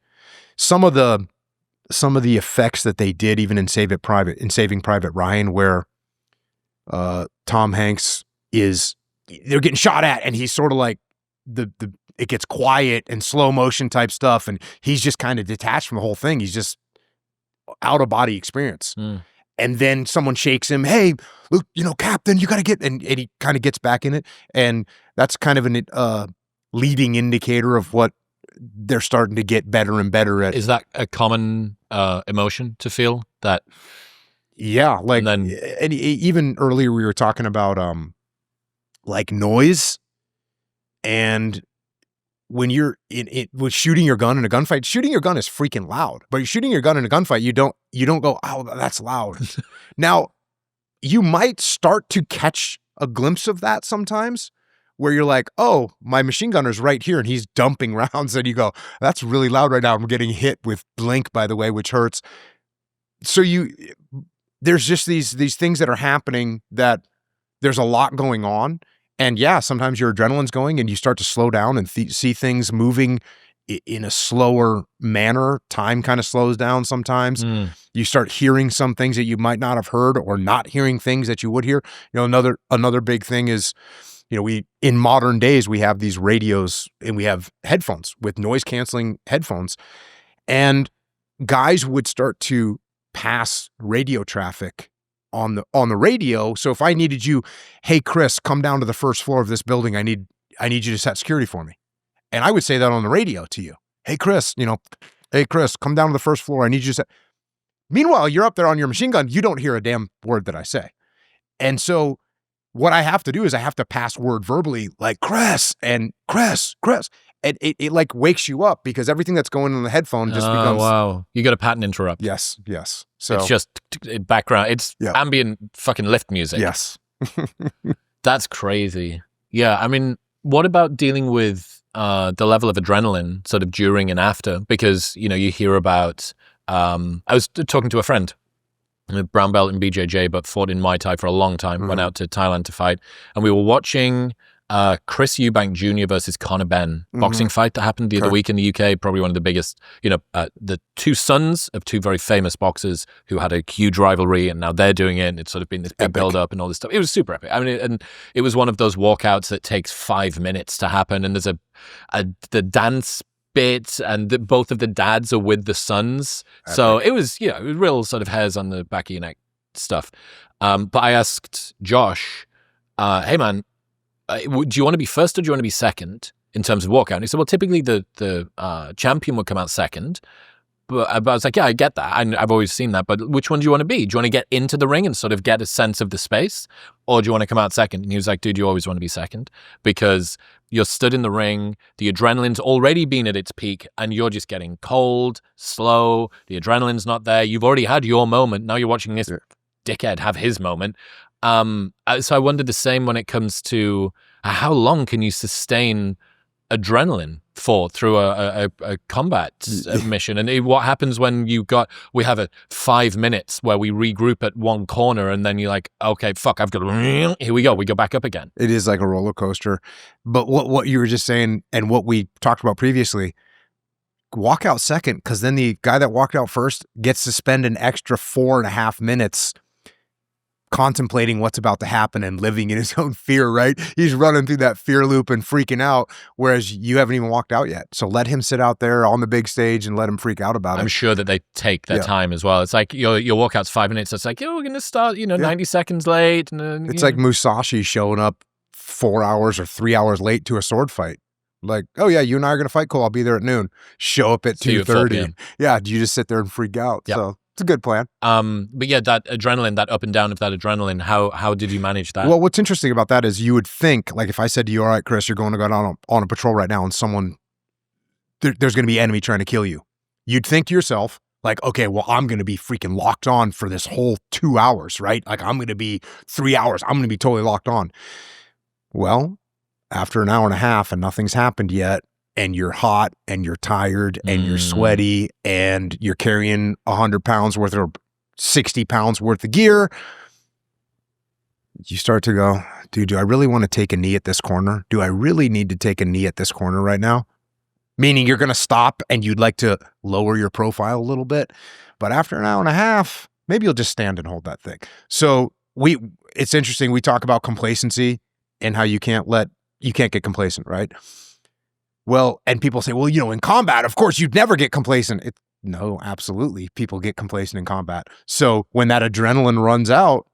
some of the effects that they did even in Saving Private Ryan, where Tom Hanks they're getting shot at, and he's sort of like it gets quiet and slow motion type stuff, and he's just kind of detached from the whole thing. He's just out of body experience. And then someone shakes him, hey, look, Captain, you got to get, and he kind of gets back in it. And that's kind of a leading indicator of what they're starting to get better and better at. Is that a common emotion to feel that? Yeah. Like, and even earlier we were talking about like noise, and when you're with shooting your gun in a gunfight, shooting your gun is freaking loud. But shooting your gun in a gunfight, you don't go, oh, that's loud. Now, you might start to catch a glimpse of that sometimes, where you're like, oh, my machine gunner's right here, and he's dumping rounds, and you go, that's really loud right now. I'm getting hit with blink, by the way, which hurts. So there's just these things that are happening, that there's a lot going on. And yeah, sometimes your adrenaline's going and you start to slow down and see things moving in a slower manner. Time kind of slows down sometimes. You start hearing some things that you might not have heard, or not hearing things that you would hear. Another big thing is, in modern days, we have these radios and we have headphones with noise canceling headphones, and guys would start to pass radio traffic on the radio. So if I needed you, hey, Chris, come down to the first floor of this building. I need you to set security for me. And I would say that on the radio to you. Hey, Chris, come down to the first floor. I need you to set. Meanwhile, you're up there on your machine gun. You don't hear a damn word that I say. And so what I have to do is I have to pass word verbally, like Chris and Chris. And it like wakes you up, because everything that's going on the headphone just becomes. Wow. You got a pattern interrupt. Yes. So it's just background. It's ambient fucking lift music. Yes. That's crazy. Yeah. I mean, what about dealing with the level of adrenaline sort of during and after? Because, you hear about, I was talking to a friend, a brown belt in BJJ, but fought in Muay Thai for a long time, went out to Thailand to fight. And we were watching Chris Eubank Jr. versus Conor Benn boxing fight that happened the other week in the UK. Probably one of the biggest, the two sons of two very famous boxers who had a huge rivalry, and now they're doing it. And it's sort of been this big build up and all this stuff. It was super epic. I mean, and it was one of those walkouts that takes 5 minutes to happen. And there's the dance bit, and both of the dads are with the sons. Epic. So it was, it was real sort of hairs on the back of your neck stuff. But I asked Josh, hey man, do you want to be first or do you want to be second in terms of walkout? And he said, well, typically the champion would come out second. But I was like, yeah, I get that. I've always seen that. But which one do you want to be? Do you want to get into the ring and sort of get a sense of the space? Or do you want to come out second? And he was like, dude, you always want to be second, because you're stood in the ring. The adrenaline's already been at its peak and you're just getting cold, slow. The adrenaline's not there. You've already had your moment. Now you're watching this dickhead have his moment. So I wonder the same when it comes to how long can you sustain adrenaline for through a combat mission. And what happens when we have a 5 minutes where we regroup at one corner, and then you're like, okay, fuck, I've got to, here we go back up again. It is like a roller coaster. But what you were just saying, and what we talked about previously, walk out second, because then the guy that walked out first gets to spend an extra 4.5 minutes contemplating what's about to happen and living in his own fear, right? He's running through that fear loop and freaking out, whereas you haven't even walked out yet. So let him sit out there on the big stage and let him freak out about it. I'm sure that they take their time as well. It's like your walkout's 5 minutes. It's like, we're going to start, 90 seconds late. And, it's like Musashi showing up 4 hours or 3 hours late to a sword fight. Like, oh yeah, you and I are going to fight. Cool. I'll be there at noon. Show up at 2:30. Yeah. You just sit there and freak out. Yep. So it's a good plan. But yeah, that adrenaline, that up and down of that adrenaline, how did you manage that? Well, what's interesting about that is you would think, like if I said to you, all right, Chris, you're going to go down on a patrol right now and there's going to be an enemy trying to kill you. You'd think to yourself, like, okay, well, I'm going to be freaking locked on for this whole 2 hours, right? Like I'm going to be 3 hours. I'm going to be totally locked on. Well, after an hour and a half and nothing's happened yet, and you're hot and you're tired and you're sweaty and you're carrying 100 pounds worth or 60 pounds worth of gear, you start to go, dude, do I really want to take a knee at this corner? Do I really need to take a knee at this corner right now? Meaning you're going to stop and you'd like to lower your profile a little bit. But after an hour and a half, maybe you'll just stand and hold that thing. So it's interesting. We talk about complacency and how you can't get complacent, right? Well, and people say, well, in combat, of course, you'd never get complacent. No, absolutely. People get complacent in combat. So when that adrenaline runs out,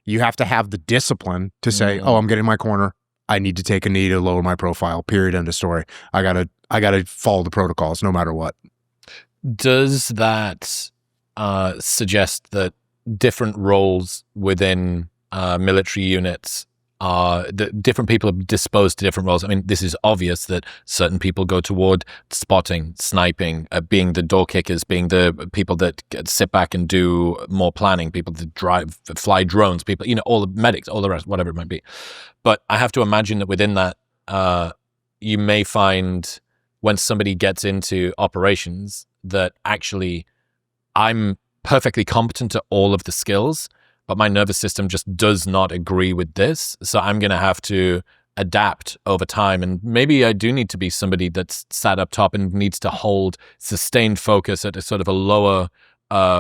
you have to have the discipline to say, oh, I'm getting my corner. I need to take a knee to lower my profile, period, end of story. I gotta follow the protocols no matter what. Does that suggest that different roles within military units different people are disposed to different roles? I mean, this is obvious that certain people go toward spotting, sniping, being the door kickers, being the people that sit back and do more planning, people that fly drones, people, all the medics, all the rest, whatever it might be. But I have to imagine that within that, you may find when somebody gets into operations that actually I'm perfectly competent at all of the skills, but my nervous system just does not agree with this. So I'm going to have to adapt over time. And maybe I do need to be somebody that's sat up top and needs to hold sustained focus at a sort of a lower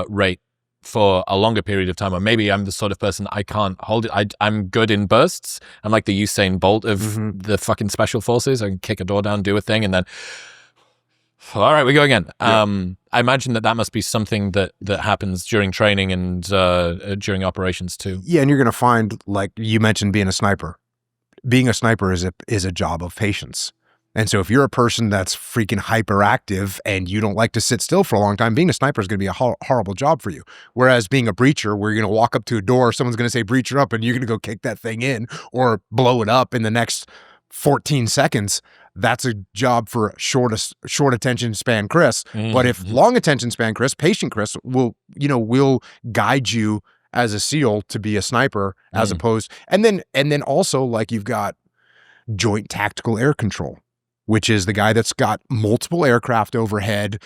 rate for a longer period of time. Or maybe I'm the sort of person I can't hold it. I'm good in bursts. I'm like the Usain Bolt of the fucking special forces. I can kick a door down, do a thing, and then all right, we go again. I imagine that must be something that happens during training and during operations too. Yeah, and you're going to find, like you mentioned, being a sniper. Being a sniper is a job of patience. And so if you're a person that's freaking hyperactive and you don't like to sit still for a long time, being a sniper is going to be a horrible job for you. Whereas being a breacher, where you're going to walk up to a door, someone's going to say, breacher up, and you're going to go kick that thing in or blow it up in the next 14 seconds, that's a job for short attention span Chris. But if long attention span Chris, patient Chris will guide you as a SEAL to be a sniper as opposed. And then also, like, you've got joint tactical air control, which is the guy that's got multiple aircraft overhead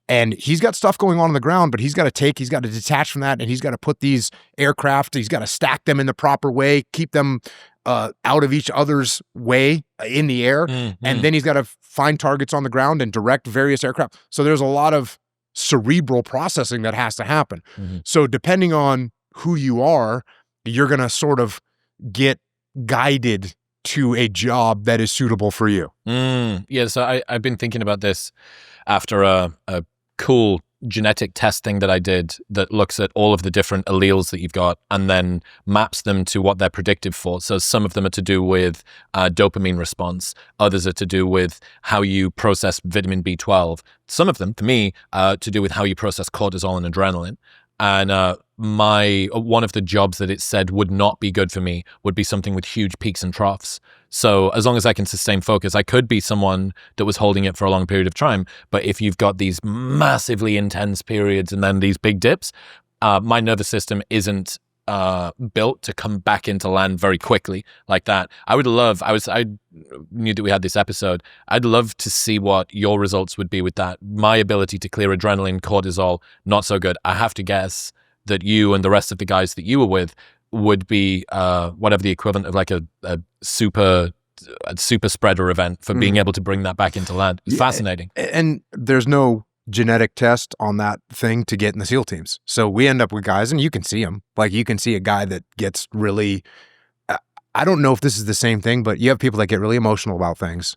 and he's got stuff going on the ground, but he's got to detach from that, and he's got to put these aircraft, he's got to stack them in the proper way, keep them out of each other's way in the air. And then he's got to find targets on the ground and direct various aircraft. So there's a lot of cerebral processing that has to happen. So depending on who you are, you're going to sort of get guided to a job that is suitable for you. Yeah, so I've been thinking about this after a cool genetic testing that I did that looks at all of the different alleles that you've got and then maps them to what they're predictive for. So some of them are to do with dopamine response. Others are to do with how you process vitamin B12. Some of them, for me, to do with how you process cortisol and adrenaline. And one of the jobs that it said would not be good for me would be something with huge peaks and troughs. So as long as I can sustain focus, I could be someone that was holding it for a long period of time. But if you've got these massively intense periods and then these big dips, my nervous system isn't built to come back into land very quickly like that. I knew that we had this episode. I'd love to see what your results would be with that. My ability to clear adrenaline, cortisol, not so good. I have to guess that you and the rest of the guys that you were with would be whatever the equivalent of like a super spreader event for being able to bring that back into land. It's fascinating. And there's no genetic test on that thing to get in the SEAL teams. So we end up with guys, and you can see them. Like you can see a guy that gets really, I don't know if this is the same thing, but you have people that get really emotional about things,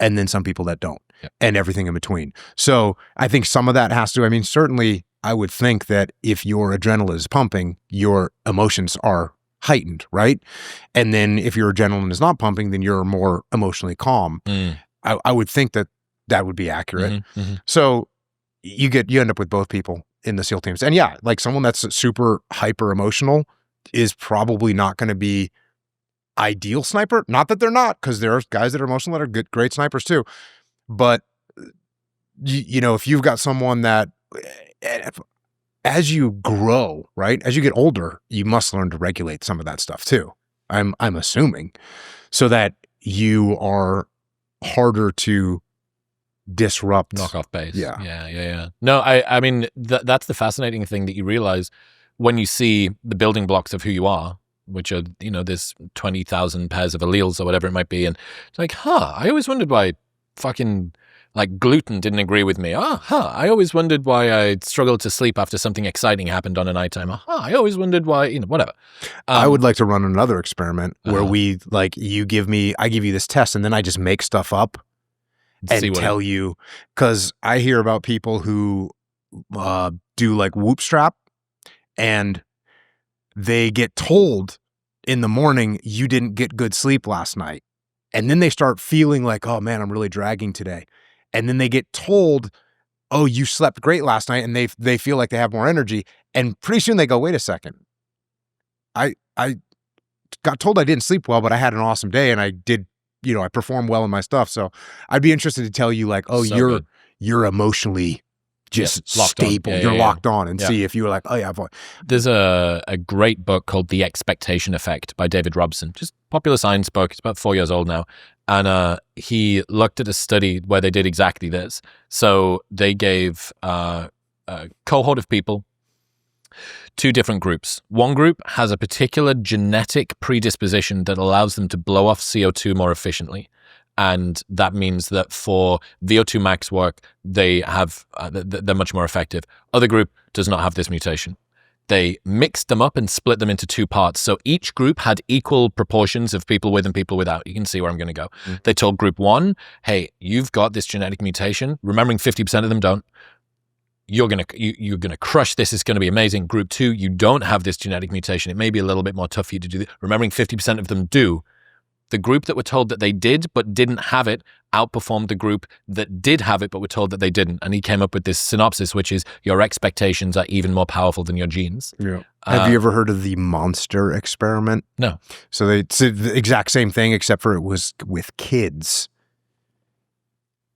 and then some people that don't, and everything in between. So I think some of that has to, I mean, certainly I would think that if your adrenaline is pumping, your emotions are heightened, right? And then if your adrenaline is not pumping, then you're more emotionally calm. I would think that would be accurate. So you end up with both people in the SEAL teams. And yeah, like someone that's super hyper emotional is probably not going to be ideal sniper. Not that they're not, because there are guys that are emotional that are good, great snipers too. But you know, if you've got someone that, as you grow, right, as you get older, you must learn to regulate some of that stuff too. I'm assuming, so that you are harder to disrupt, knock off base. Yeah. No, I mean that's the fascinating thing that you realize when you see the building blocks of who you are, which are, you know, this 20,000 pairs of alleles or whatever it might be, and it's like, I always wondered why fucking like gluten didn't agree with me. I always wondered why I struggled to sleep after something exciting happened on a nighttime. I always wondered why, you know, whatever. I would like to run another experiment where we like I give you this test, and then I just make stuff up and tell you, because I hear about people who do like whoop strap, and they get told in the morning, you didn't get good sleep last night. And then they start feeling like, oh man, I'm really dragging today. And then they get told, oh, you slept great last night, and they feel like they have more energy. And pretty soon they go, wait a second. I got told I didn't sleep well, but I had an awesome day, and I did, you know, I performed well in my stuff. So I'd be interested to tell you, like, oh, so you're emotionally just stable. You're locked on, and see if you were like, oh yeah. There's a great book called The Expectation Effect by David Robson. Just popular science book. It's about 4 years old now. And he looked at a study where they did exactly this. So they gave a cohort of people two different groups. One group has a particular genetic predisposition that allows them to blow off CO2 more efficiently. And that means that for VO2 max work, they have they're much more effective. Other group does not have this mutation. They mixed them up and split them into two parts. So each group had equal proportions of people with and people without. You can see where I'm going to go. They told group one, hey, you've got this genetic mutation. Remembering 50% of them don't. You're gonna crush this. It's going to be amazing. Group two, you don't have this genetic mutation. It may be a little bit more tough for you to do this. Remembering 50% of them do. The group that were told that they did but didn't have it outperformed the group that did have it but were told that they didn't. And he came up with this synopsis, which is your expectations are even more powerful than your genes. Yeah. Have you ever heard of the monster experiment? No. So it's the exact same thing, except for it was with kids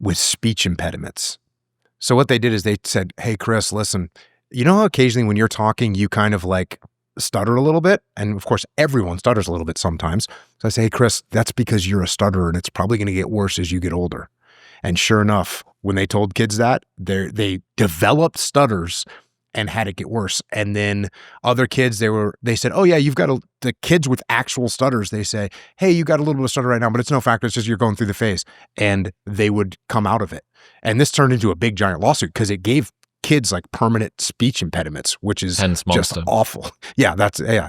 with speech impediments. So what they did is they said, hey, Chris, listen, you know how occasionally when you're talking, you kind of like stutter a little bit? And of course, everyone stutters a little bit sometimes. So I say, hey, Chris, that's because you're a stutterer, and it's probably going to get worse as you get older. And sure enough, when they told kids that, they developed stutters and had it get worse. And then other kids, they said, oh yeah, the kids with actual stutters, they say, hey, you got a little bit of stutter right now, but it's no factor. It's just you're going through the phase. And they would come out of it. And this turned into a big giant lawsuit because it gave kids like permanent speech impediments, which is just awful. Yeah,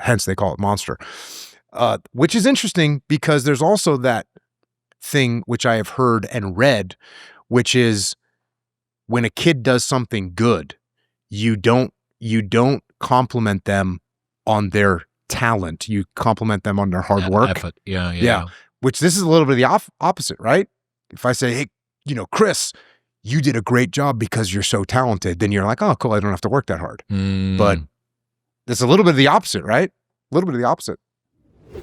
hence they call it monster. Which is interesting because there's also that thing which I have heard and read, which is when a kid does something good, you don't compliment them on their talent. You compliment them on their hard work. Effort. Yeah. Which this is a little bit of the opposite, right? If I say, hey, Chris, you did a great job because you're so talented, then you're like, oh, cool, I don't have to work that hard. But it's a little bit of the opposite, right? A little bit of the opposite.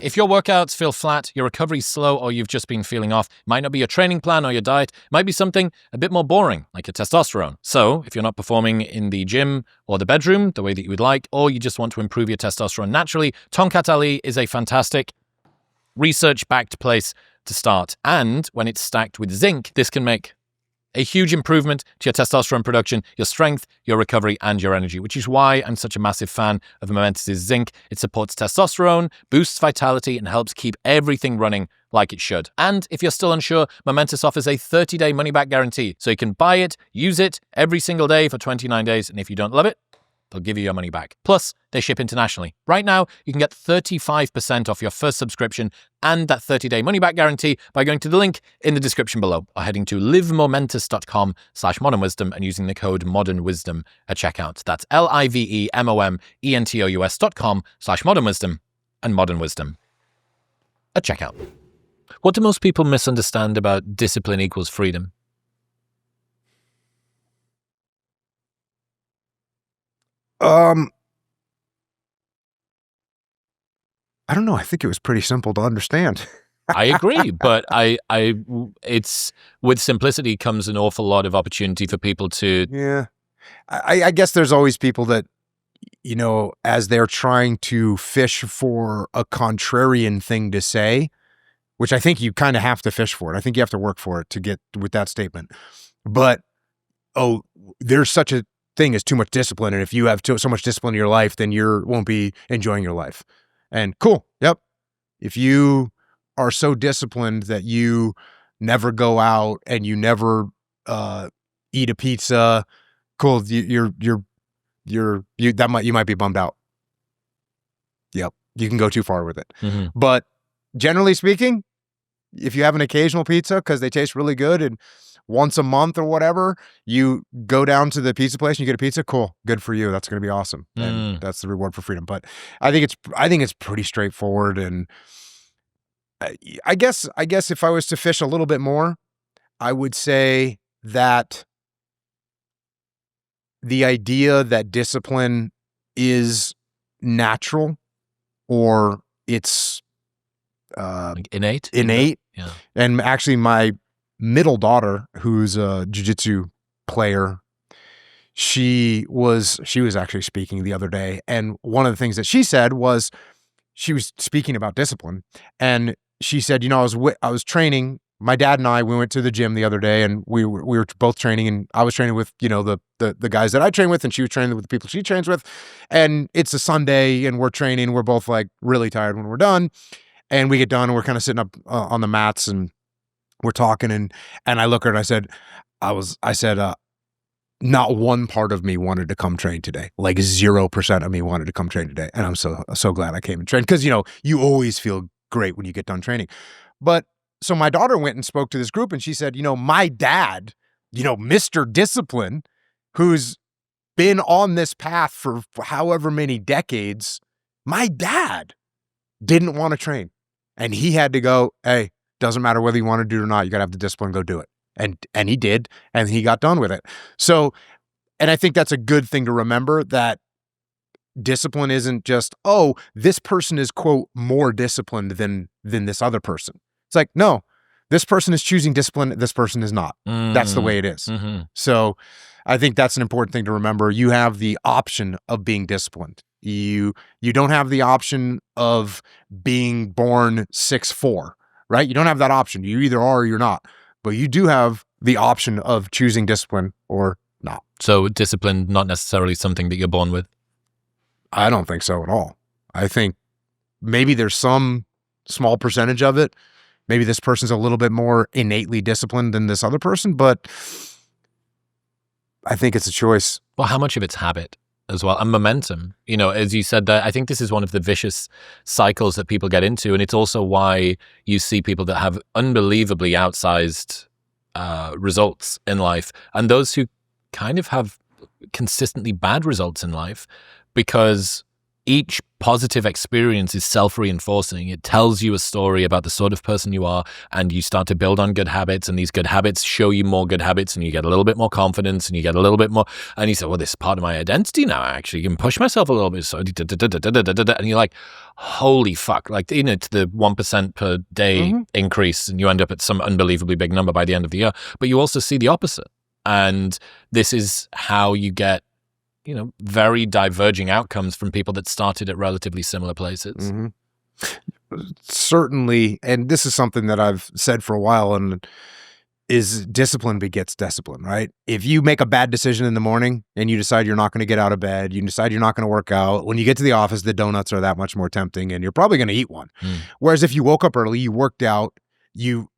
If your workouts feel flat, your recovery's slow, or you've just been feeling off, it might not be your training plan or your diet. It might be something a bit more boring, like your testosterone. So if you're not performing in the gym or the bedroom the way that you would like, or you just want to improve your testosterone naturally, Tongkat Ali is a fantastic research-backed place to start. And when it's stacked with zinc, this can make a huge improvement to your testosterone production, your strength, your recovery, and your energy, which is why I'm such a massive fan of Momentous' zinc. It supports testosterone, boosts vitality, and helps keep everything running like it should. And if you're still unsure, Momentous offers a 30-day money-back guarantee. So you can buy it, use it every single day for 29 days, and if you don't love it, they'll give you your money back. Plus, they ship internationally. Right now, you can get 35% off your first subscription and that 30-day money-back guarantee by going to the link in the description below or heading to livemomentous.com/modernwisdom and using the code modernwisdom at checkout. That's livemomentous.com/modernwisdom and modernwisdom at checkout. What do most people misunderstand about discipline equals freedom? I don't know. I think it was pretty simple to understand. I agree, but it's with simplicity comes an awful lot of opportunity for people to. Yeah. I guess there's always people that, as they're trying to fish for a contrarian thing to say, which I think you kind of have to fish for it. I think you have to work for it to get with that statement. But, there's such a thing as too much discipline. And if you have so much discipline in your life, then you won't be enjoying your life. And cool. Yep. If you are so disciplined that you never go out and you never eat a pizza, cool. You might be bummed out. Yep. You can go too far with it. Mm-hmm. But generally speaking, if you have an occasional pizza because they taste really good and once a month or whatever, you go down to the pizza place and you get a pizza, cool, good for you. That's going to be awesome. And that's the reward for freedom. But I think it's pretty straightforward. And I guess if I was to fish a little bit more, I would say that the idea that discipline is natural or it's like innate. Yeah. And actually my middle daughter, who's a jiu-jitsu player, she was actually speaking the other day, and one of the things that she said was she was speaking about discipline, and she said, I was training. My dad and we went to the gym the other day, and we were both training, and I was training with the guys that I train with, and she was training with the people she trains with, and it's a Sunday, and we're training. We're both like really tired when we're done, and we get done, and we're kind of sitting up on the mats and we're talking, and I look at her and I said, not one part of me wanted to come train today. Like 0% of me wanted to come train today. And I'm so glad I came and trained. Cause you always feel great when you get done training. But so my daughter went and spoke to this group and she said, my dad, Mr. Discipline, who's been on this path for however many decades, my dad didn't want to train. And he had to go, hey, doesn't matter whether you want to do it or not. You got to have the discipline, go do it. And he did, and he got done with it. So, and I think that's a good thing to remember, that discipline isn't just, this person is, quote, more disciplined than this other person. It's like, no, this person is choosing discipline. This person is not. That's the way it is. Mm-hmm. So I think that's an important thing to remember. You have the option of being disciplined. You don't have the option of being born 6'4", right? You don't have that option. You either are or you're not. But you do have the option of choosing discipline or not. So discipline, not necessarily something that you're born with? I don't think so at all. I think maybe there's some small percentage of it. Maybe this person's a little bit more innately disciplined than this other person, but I think it's a choice. Well, how much of it's habit as well, and momentum? As you said, that I think this is one of the vicious cycles that people get into, and it's also why you see people that have unbelievably outsized results in life, and those who kind of have consistently bad results in life, because each positive experience is self-reinforcing. It tells you a story about the sort of person you are, and you start to build on good habits, and these good habits show you more good habits, and you get a little bit more confidence, and you get a little bit more, and you say, well, this is part of my identity now. I actually can push myself a little bit. So, and you're like, holy fuck, like, you know, it's the 1% per day increase, and you end up at some unbelievably big number by the end of the year. But you also see the opposite. And this is how you get, you know, very diverging outcomes from people that started at relatively similar places. Certainly, and this is something that I've said for a while, and is discipline begets discipline, right? If you make a bad decision in the morning and you decide you're not going to get out of bed, you decide you're not going to work out, when you get to the office, the donuts are that much more tempting and you're probably going to eat one. Whereas if you woke up early, you worked out, you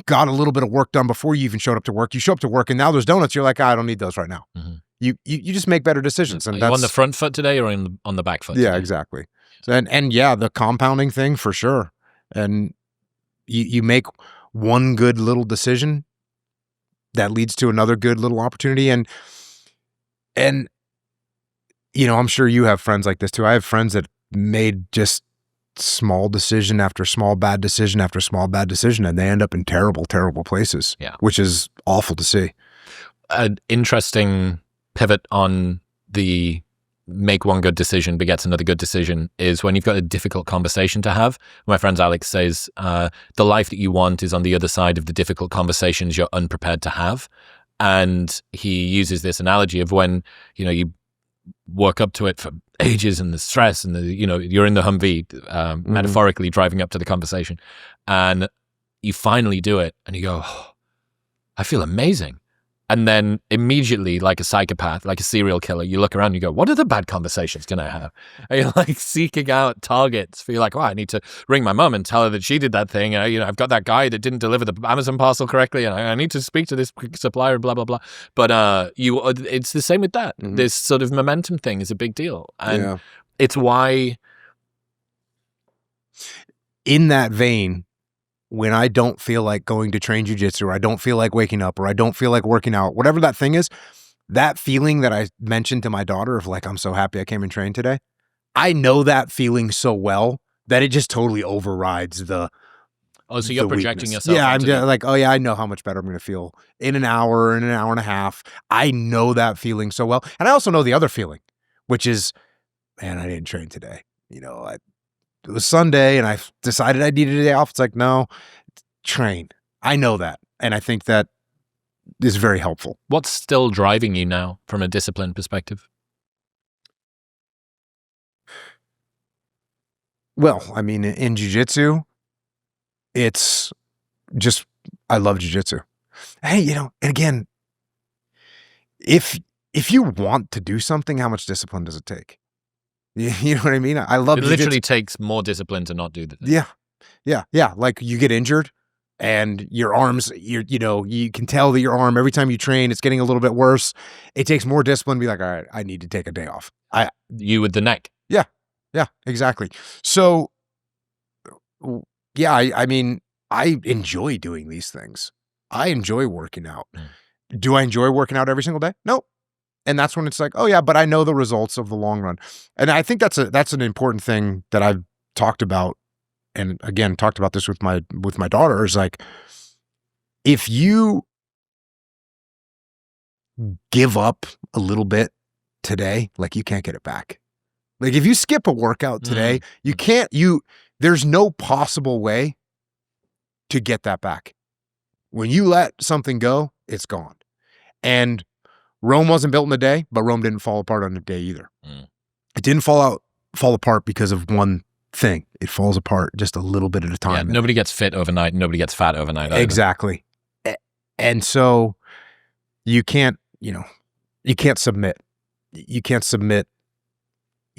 got a little bit of work done before you even showed up to work, you show up to work and now there's donuts, you're like, I don't need those right now. You just make better decisions. And Are that's you on the front foot today or on the back foot today? Yeah, exactly. And yeah, the compounding thing for sure. And you make one good little decision that leads to another good little opportunity. And you know, I'm sure you have friends like this too. I have friends that made just small decision after small bad decision after small bad decision, and they end up in terrible, terrible places. Yeah. Which is awful to see. An interesting pivot on the make one good decision begets another good decision is when you've got a difficult conversation to have. My friend Alex says, the life that you want is on the other side of the difficult conversations you're unprepared to have. And he uses this analogy of when, you know, you work up to it for ages and the stress and the, you know, you're in the Humvee, metaphorically driving up to the conversation, and you finally do it and you go, oh, I feel amazing. And then immediately, like a psychopath, like a serial killer, you look around and you go, what other bad conversations can I have? And you're like seeking out targets for, you're like, oh, I need to ring my mum and tell her that she did that thing. You know, I've got that guy that didn't deliver the Amazon parcel correctly, and I need to speak to this supplier, blah, blah, blah. But it's the same with that. This sort of momentum thing is a big deal. And it's why... In that vein, when I don't feel like going to train jujitsu, or I don't feel like waking up, or I don't feel like working out, whatever that thing is, that feeling that I mentioned to my daughter of like, I'm so happy I came and trained today. I know that feeling so well that it just totally overrides the Oh, so you're projecting weakness. yourself. Yeah, I'm just like, oh yeah, I know how much better I'm going to feel in an hour and a half. I know that feeling so well. And I also know the other feeling, which is, man, I didn't train today. You know, it was Sunday and I decided I needed a day off. It's like, no, train. I know that. And I think that is very helpful. What's still driving you now from a discipline perspective? Well, I mean, in jiu-jitsu, it's just, I love jiu-jitsu. Hey, you know, and again, if you want to do something, how much discipline does it take? You know what I mean? I love it. Jiu-jitsu. Literally takes more discipline to not do the thing. Yeah. Like you get injured and your arms, you know, you can tell that your arm, every time you train, it's getting a little bit worse. It takes more discipline to be like, all right, I need to take a day off. You with the neck. Yeah, exactly. So yeah, I mean, I enjoy doing these things. I enjoy working out. Do I enjoy working out every single day? No. And that's when it's like, oh yeah, but I know the results of the long run. And I think that's an important thing that I've talked about. And again, talked about this with my daughter, is like, if you give up a little bit today, like you can't get it back. Like if you skip a workout today, there's no possible way to get that back. When you let something go, it's gone. And Rome wasn't built in a day, but Rome didn't fall apart on a day either. It didn't fall apart because of one thing. It falls apart just a little bit at a time. Yeah, nobody gets fit overnight. Nobody gets fat overnight. Either. Exactly. And so you can't submit. You can't submit.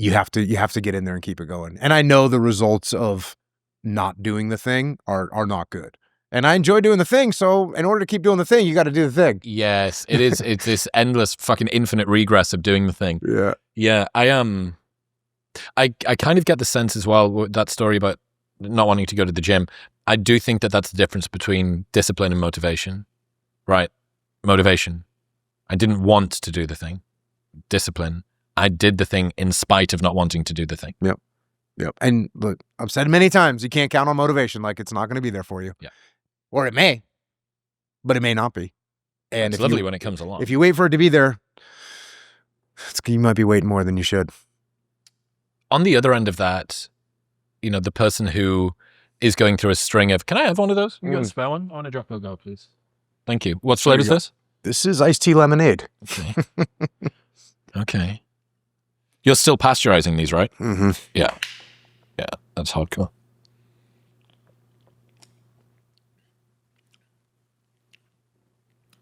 You have to get in there and keep it going. And I know the results of not doing the thing are not good. And I enjoy doing the thing, so in order to keep doing the thing, you got to do the thing. Yes, it is. It's this endless fucking infinite regress of doing the thing. Yeah. I kind of get the sense as well with that story about not wanting to go to the gym. I do think that that's the difference between discipline and motivation, right? Motivation. I didn't want to do the thing. Discipline. I did the thing in spite of not wanting to do the thing. Yep. And look, I've said many times, you can't count on motivation. Like, it's not going to be there for you. Yeah. Or it may, but it may not be. And It's lovely when it comes along. If you wait for it to be there, you might be waiting more than you should. On the other end of that, the person who is going through a string of, can I have one of those? You got a spare one? I want a Jocko Go, please. Thank you. What flavor is this? This is iced tea lemonade. Okay. Okay. You're still pasteurizing these, right? Mm-hmm. Yeah. Yeah, that's hardcore.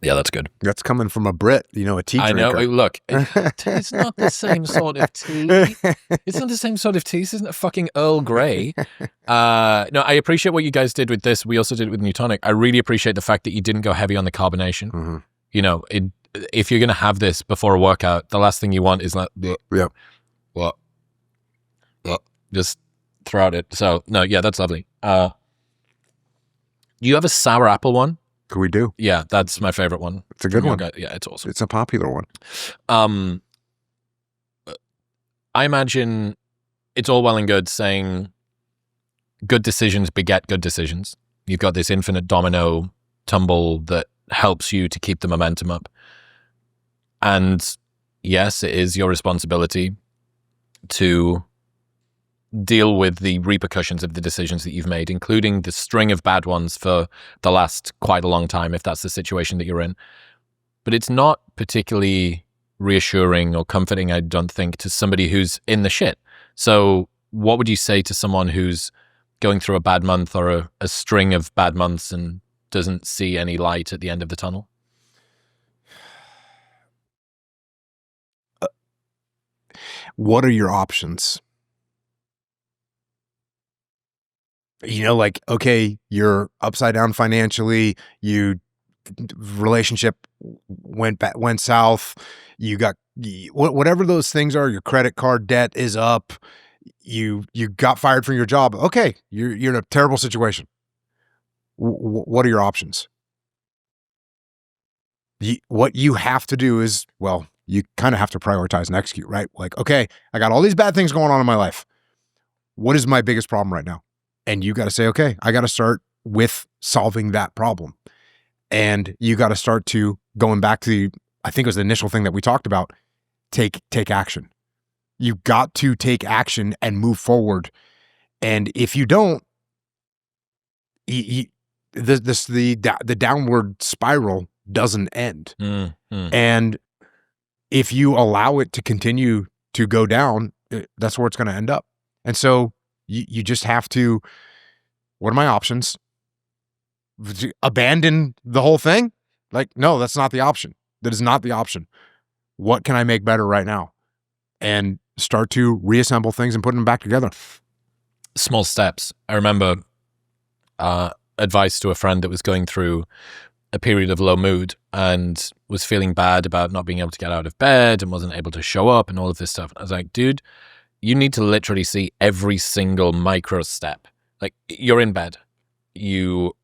Yeah, that's good. That's coming from a Brit, a tea drinker. I know. Look, it's not the same sort of tea. It's not the same sort of tea. This isn't a fucking Earl Grey. No, I appreciate what you guys did with this. We also did it with Newtonic. I really appreciate the fact that you didn't go heavy on the carbonation. Mm-hmm. If you're going to have this before a workout, the last thing you want is like, just throw it. So, no, yeah, that's lovely. You have a sour apple one? We do. Yeah, that's my favorite one. It's a good one. Yeah, it's awesome. It's a popular one. I imagine it's all well and good saying good decisions beget good decisions. You've got this infinite domino tumble that helps you to keep the momentum up. And yes, it is your responsibility to deal with the repercussions of the decisions that you've made, including the string of bad ones for the last quite a long time, if that's the situation that you're in. But it's not particularly reassuring or comforting, I don't think, to somebody who's in the shit. So what would you say to someone who's going through a bad month or a string of bad months and doesn't see any light at the end of the tunnel? What are your options? Okay, you're upside down financially. Relationship went south. You got whatever those things are. Your credit card debt is up. You got fired from your job. Okay, you're in a terrible situation. What are your options? What you have to do is, you kind of have to prioritize and execute, right? Like, okay, I got all these bad things going on in my life. What is my biggest problem right now? And you got to say, okay, I got to start with solving that problem. And you got to start to going back to I think it was the initial thing that we talked about, take action. You got to take action and move forward. And if you don't, the downward spiral doesn't end. And if you allow it to continue to go down, that's where it's going to end up. And so you just have to, what are my options? Abandon the whole thing? Like, no, that's not the option. That is not the option. What can I make better right now? And start to reassemble things and put them back together. Small steps. I remember advice to a friend that was going through a period of low mood and was feeling bad about not being able to get out of bed and wasn't able to show up and all of this stuff. And I was like, dude, you need to literally see every single micro step. Like, you're in bed. You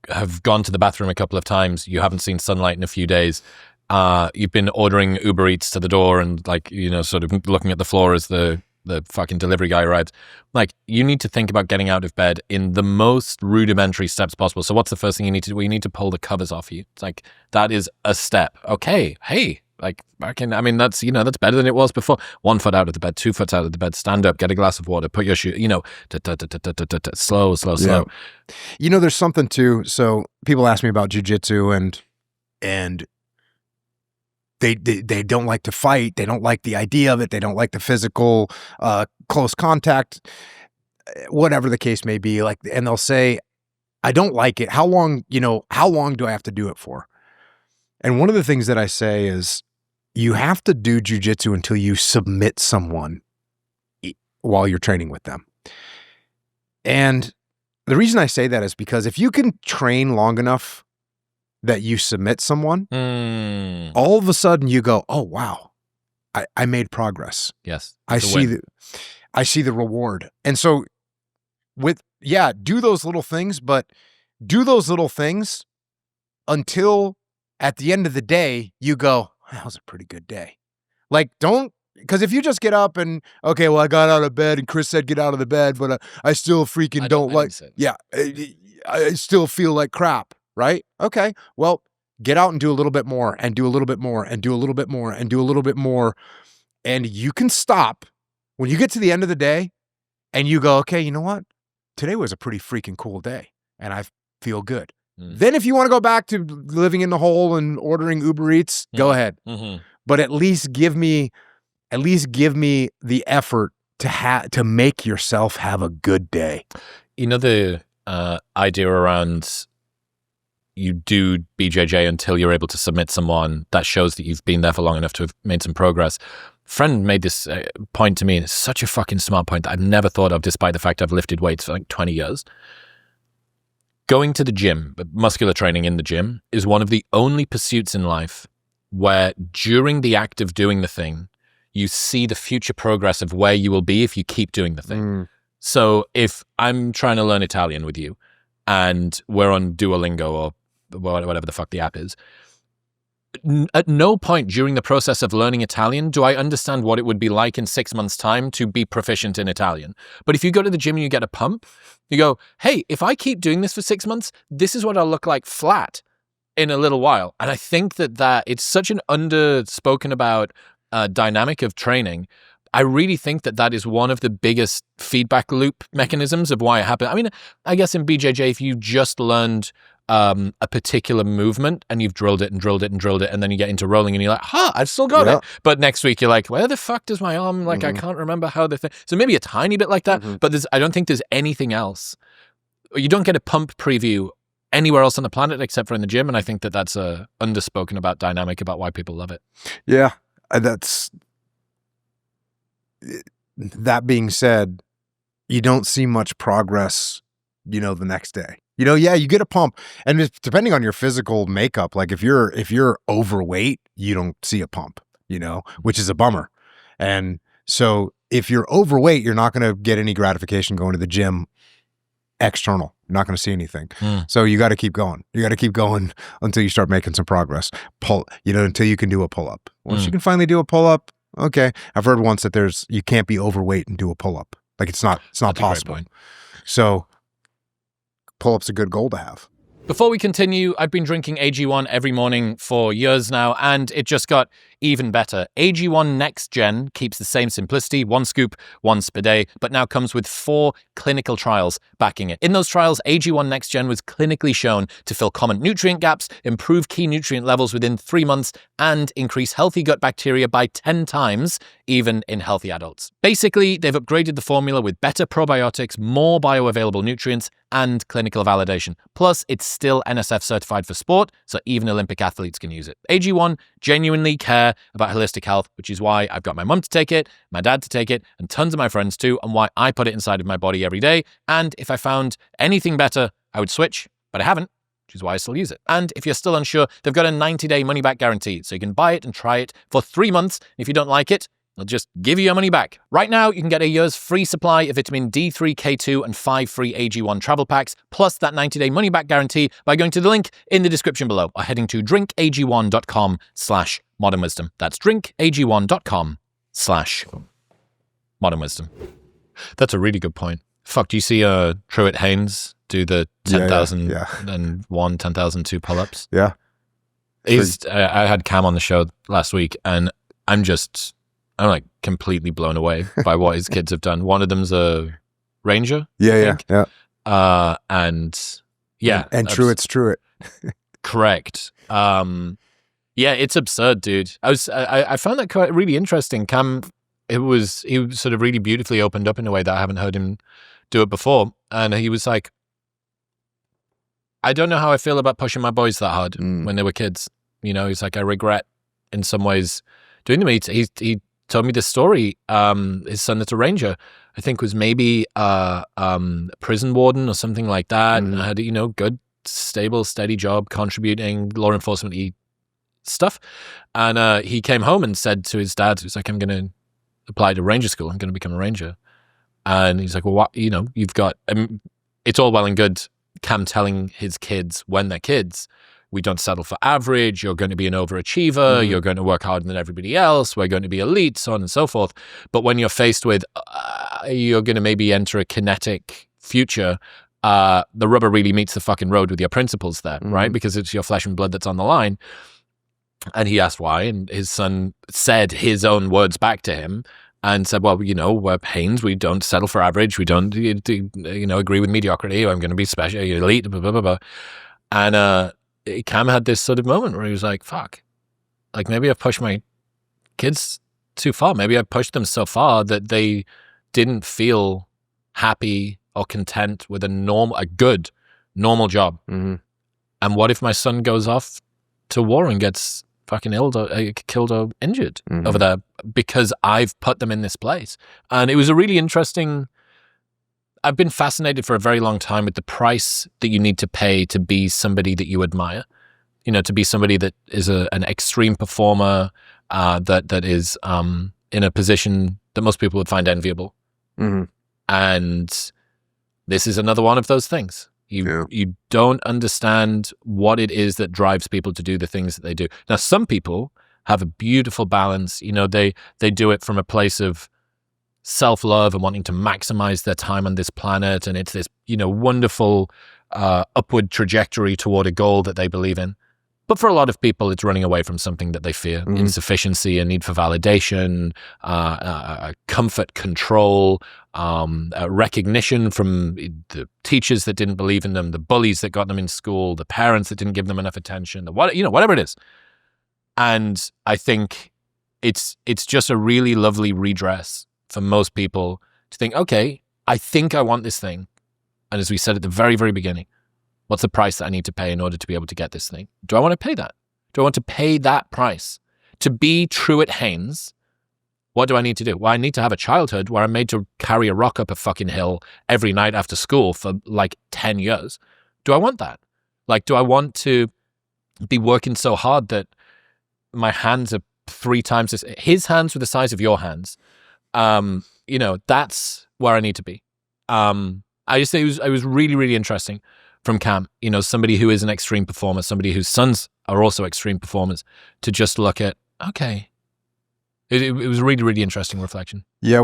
have gone to the bathroom a couple of times. You haven't seen sunlight in a few days. You've been ordering Uber Eats to the door and sort of looking at the floor as the fucking delivery guy arrives. Like, you need to think about getting out of bed in the most rudimentary steps possible. So what's the first thing you need to do? Well, you need to pull the covers off you. It's like, that is a step. Okay. Hey, like, that's, that's better than it was before. 1 foot out of the bed, 2 foot out of the bed, stand up, get a glass of water, put your shoe, slow. Yeah. There's something too. So people ask me about jujitsu and they don't like to fight. They don't like the idea of it. They don't like the physical, close contact, whatever the case may be. Like, and they'll say, I don't like it. How long do I have to do it for? And one of the things that I say is, you have to do jujitsu until you submit someone while you're training with them. And the reason I say that is because if you can train long enough that you submit someone, all of a sudden you go, oh, wow, I made progress. Yes. I see the reward. And so do those little things, but do those little things until at the end of the day, you go, that was a pretty good day. Like, don't, because if you just get up and, okay, well, I got out of bed and Chris said get out of the bed, but I still freaking don't like, yeah, I still feel like crap, right? Okay, well, get out and do a little bit more and do a little bit more and do a little bit more and do a little bit more. And you can stop when you get to the end of the day and you go, okay, you know what? Today was a pretty freaking cool day and I feel good. Then if you want to go back to living in the hole and ordering Uber Eats, go ahead. But at least give me the effort to make yourself have a good day. You know, the idea around you do BJJ until you're able to submit someone, that shows that you've been there for long enough to have made some progress. Friend made this point to me, and it's such a fucking smart point that I've never thought of, despite the fact I've lifted weights for like 20 years. Going to the gym, muscular training in the gym, is one of the only pursuits in life where during the act of doing the thing, you see the future progress of where you will be if you keep doing the thing. So if I'm trying to learn Italian with you and we're on Duolingo or whatever the fuck the app is, at no point during the process of learning Italian do I understand what it would be like in 6 months' time to be proficient in Italian. But if you go to the gym and you get a pump, you go, hey, if I keep doing this for 6 months, this is what I'll look like flat in a little while. And I think that it's such an underspoken about dynamic of training. I really think that is one of the biggest feedback loop mechanisms of why it happened. I mean, I guess in BJJ, if you just learned a particular movement and you've drilled it and drilled it and drilled it, and then you get into rolling and you're like, I've still got it. But next week you're like, where the fuck does my arm, like, I can't remember how the thing. So maybe a tiny bit like that, but I don't think there's anything else. You don't get a pump preview anywhere else on the planet except for in the gym. And I think that's a underspoken about dynamic about why people love it. Yeah. That being said, you don't see much progress, the next day. You get a pump, and it's depending on your physical makeup. Like if you're overweight, you don't see a pump, which is a bummer. And so if you're overweight, you're not going to get any gratification going to the gym external. You're not going to see anything. So you got to keep going. You got to keep going until you start making some progress. Until you can do a pull-up. Once you can finally do a pull-up, okay. I've heard once that you can't be overweight and do a pull-up. Like it's not possible. So pull-up's a good goal to have. Before we continue, I've been drinking AG1 every morning for years now, and it just got even better. AG1 Next Gen keeps the same simplicity, 1 scoop once per day, but now comes with 4 clinical trials backing it. In those trials, AG1 Next Gen was clinically shown to fill common nutrient gaps, improve key nutrient levels within 3 months, and increase healthy gut bacteria by 10 times, even in healthy adults. Basically, they've upgraded the formula with better probiotics, more bioavailable nutrients, and clinical validation. Plus, it's still NSF certified for sport, so even Olympic athletes can use it. AG1 genuinely care about holistic health, which is why I've got my mum to take it, my dad to take it, and tons of my friends too, and why I put it inside of my body every day. And if I found anything better, I would switch, but I haven't, which is why I still use it. And if you're still unsure, they've got a 90-day money-back guarantee, so you can buy it and try it for 3 months. If you don't like it, they'll just give you your money back. Right now, you can get a year's free supply of vitamin D3, K2, and 5 free AG1 travel packs, plus that 90-day money-back guarantee by going to the link in the description below or heading to drinkag1.com/modernwisdom. That's drinkag1.com/modernwisdom. That's a really good point. Fuck, do you see Truett Haynes do the 10,001, 10,002 pull-ups? Yeah. I had Cam on the show last week, and I'm like completely blown away by what his kids have done. One of them's a ranger. Yeah. And Truett's Truett. Correct. Yeah, it's absurd, dude. I found that quite really interesting. Cam, he sort of really beautifully opened up in a way that I haven't heard him do it before. And he was like, I don't know how I feel about pushing my boys that hard when they were kids. He's like, I regret in some ways doing them. He told me this story. His son that's a ranger, I think was maybe a prison warden or something like that. And had, good, stable, steady job, contributing, law enforcement-y stuff. And he came home and said to his dad, he's like, I'm going to apply to ranger school. I'm going to become a ranger. And he's like, well, what, you've got, it's all well and good Cam telling his kids when they're kids, we don't settle for average. You're going to be an overachiever. You're going to work harder than everybody else. We're going to be elite, so on and so forth. But when you're faced with, you're going to maybe enter a kinetic future, the rubber really meets the fucking road with your principles there, right? Because it's your flesh and blood that's on the line. And he asked why, and his son said his own words back to him and said, well, we're Haynes. We don't settle for average. We don't, agree with mediocrity. I'm going to be special, elite, blah, blah, blah, blah. And Cam had this sort of moment where he was like, fuck, like maybe I've pushed my kids too far. Maybe I pushed them so far that they didn't feel happy or content with a good, normal job. And what if my son goes off to war and gets fucking killed or injured over there because I've put them in this place? And it was a really interesting... I've been fascinated for a very long time with the price that you need to pay to be somebody that you admire. To be somebody that is an extreme performer, that is in a position that most people would find enviable. And this is another one of those things. You don't understand what it is that drives people to do the things that they do. Now, some people have a beautiful balance. They do it from a place of self-love and wanting to maximize their time on this planet. And it's this, wonderful upward trajectory toward a goal that they believe in. But for a lot of people, it's running away from something that they fear. Insufficiency, a need for validation, comfort, control, recognition from the teachers that didn't believe in them, the bullies that got them in school, the parents that didn't give them enough attention, whatever it is. And I think it's just a really lovely redress for most people to think, okay, I think I want this thing. And as we said at the very, very beginning, what's the price that I need to pay in order to be able to get this thing? Do I want to pay that? Do I want to pay that price? To be true at Haynes, what do I need to do? Well, I need to have a childhood where I'm made to carry a rock up a fucking hill every night after school for like 10 years. Do I want that? Like, do I want to be working so hard that my hands are 3 times his hands were the size of your hands? That's where I need to be. I just think it was really, really interesting from Cam, somebody who is an extreme performer, somebody whose sons are also extreme performers, to just look at, okay. It was a really, really interesting reflection. Yeah.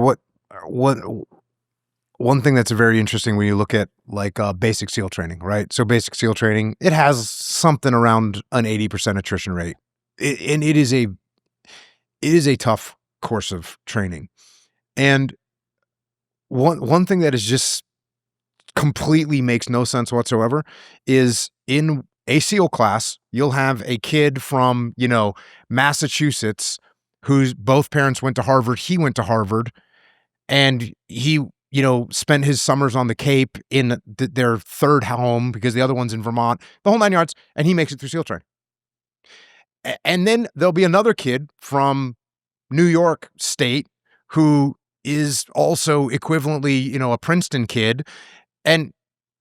One thing that's very interesting when you look at like basic SEAL training, right? So basic SEAL training, it has something around an 80% attrition rate. And it is a tough course of training. And one thing that is just completely makes no sense whatsoever is in a SEAL class, you'll have a kid from, Massachusetts whose both parents went to Harvard. He went to Harvard and he, spent his summers on the Cape in their third home because the other one's in Vermont, the whole 9 yards, and he makes it through SEAL training. And then there'll be another kid from New York State who is also equivalently, a Princeton kid, and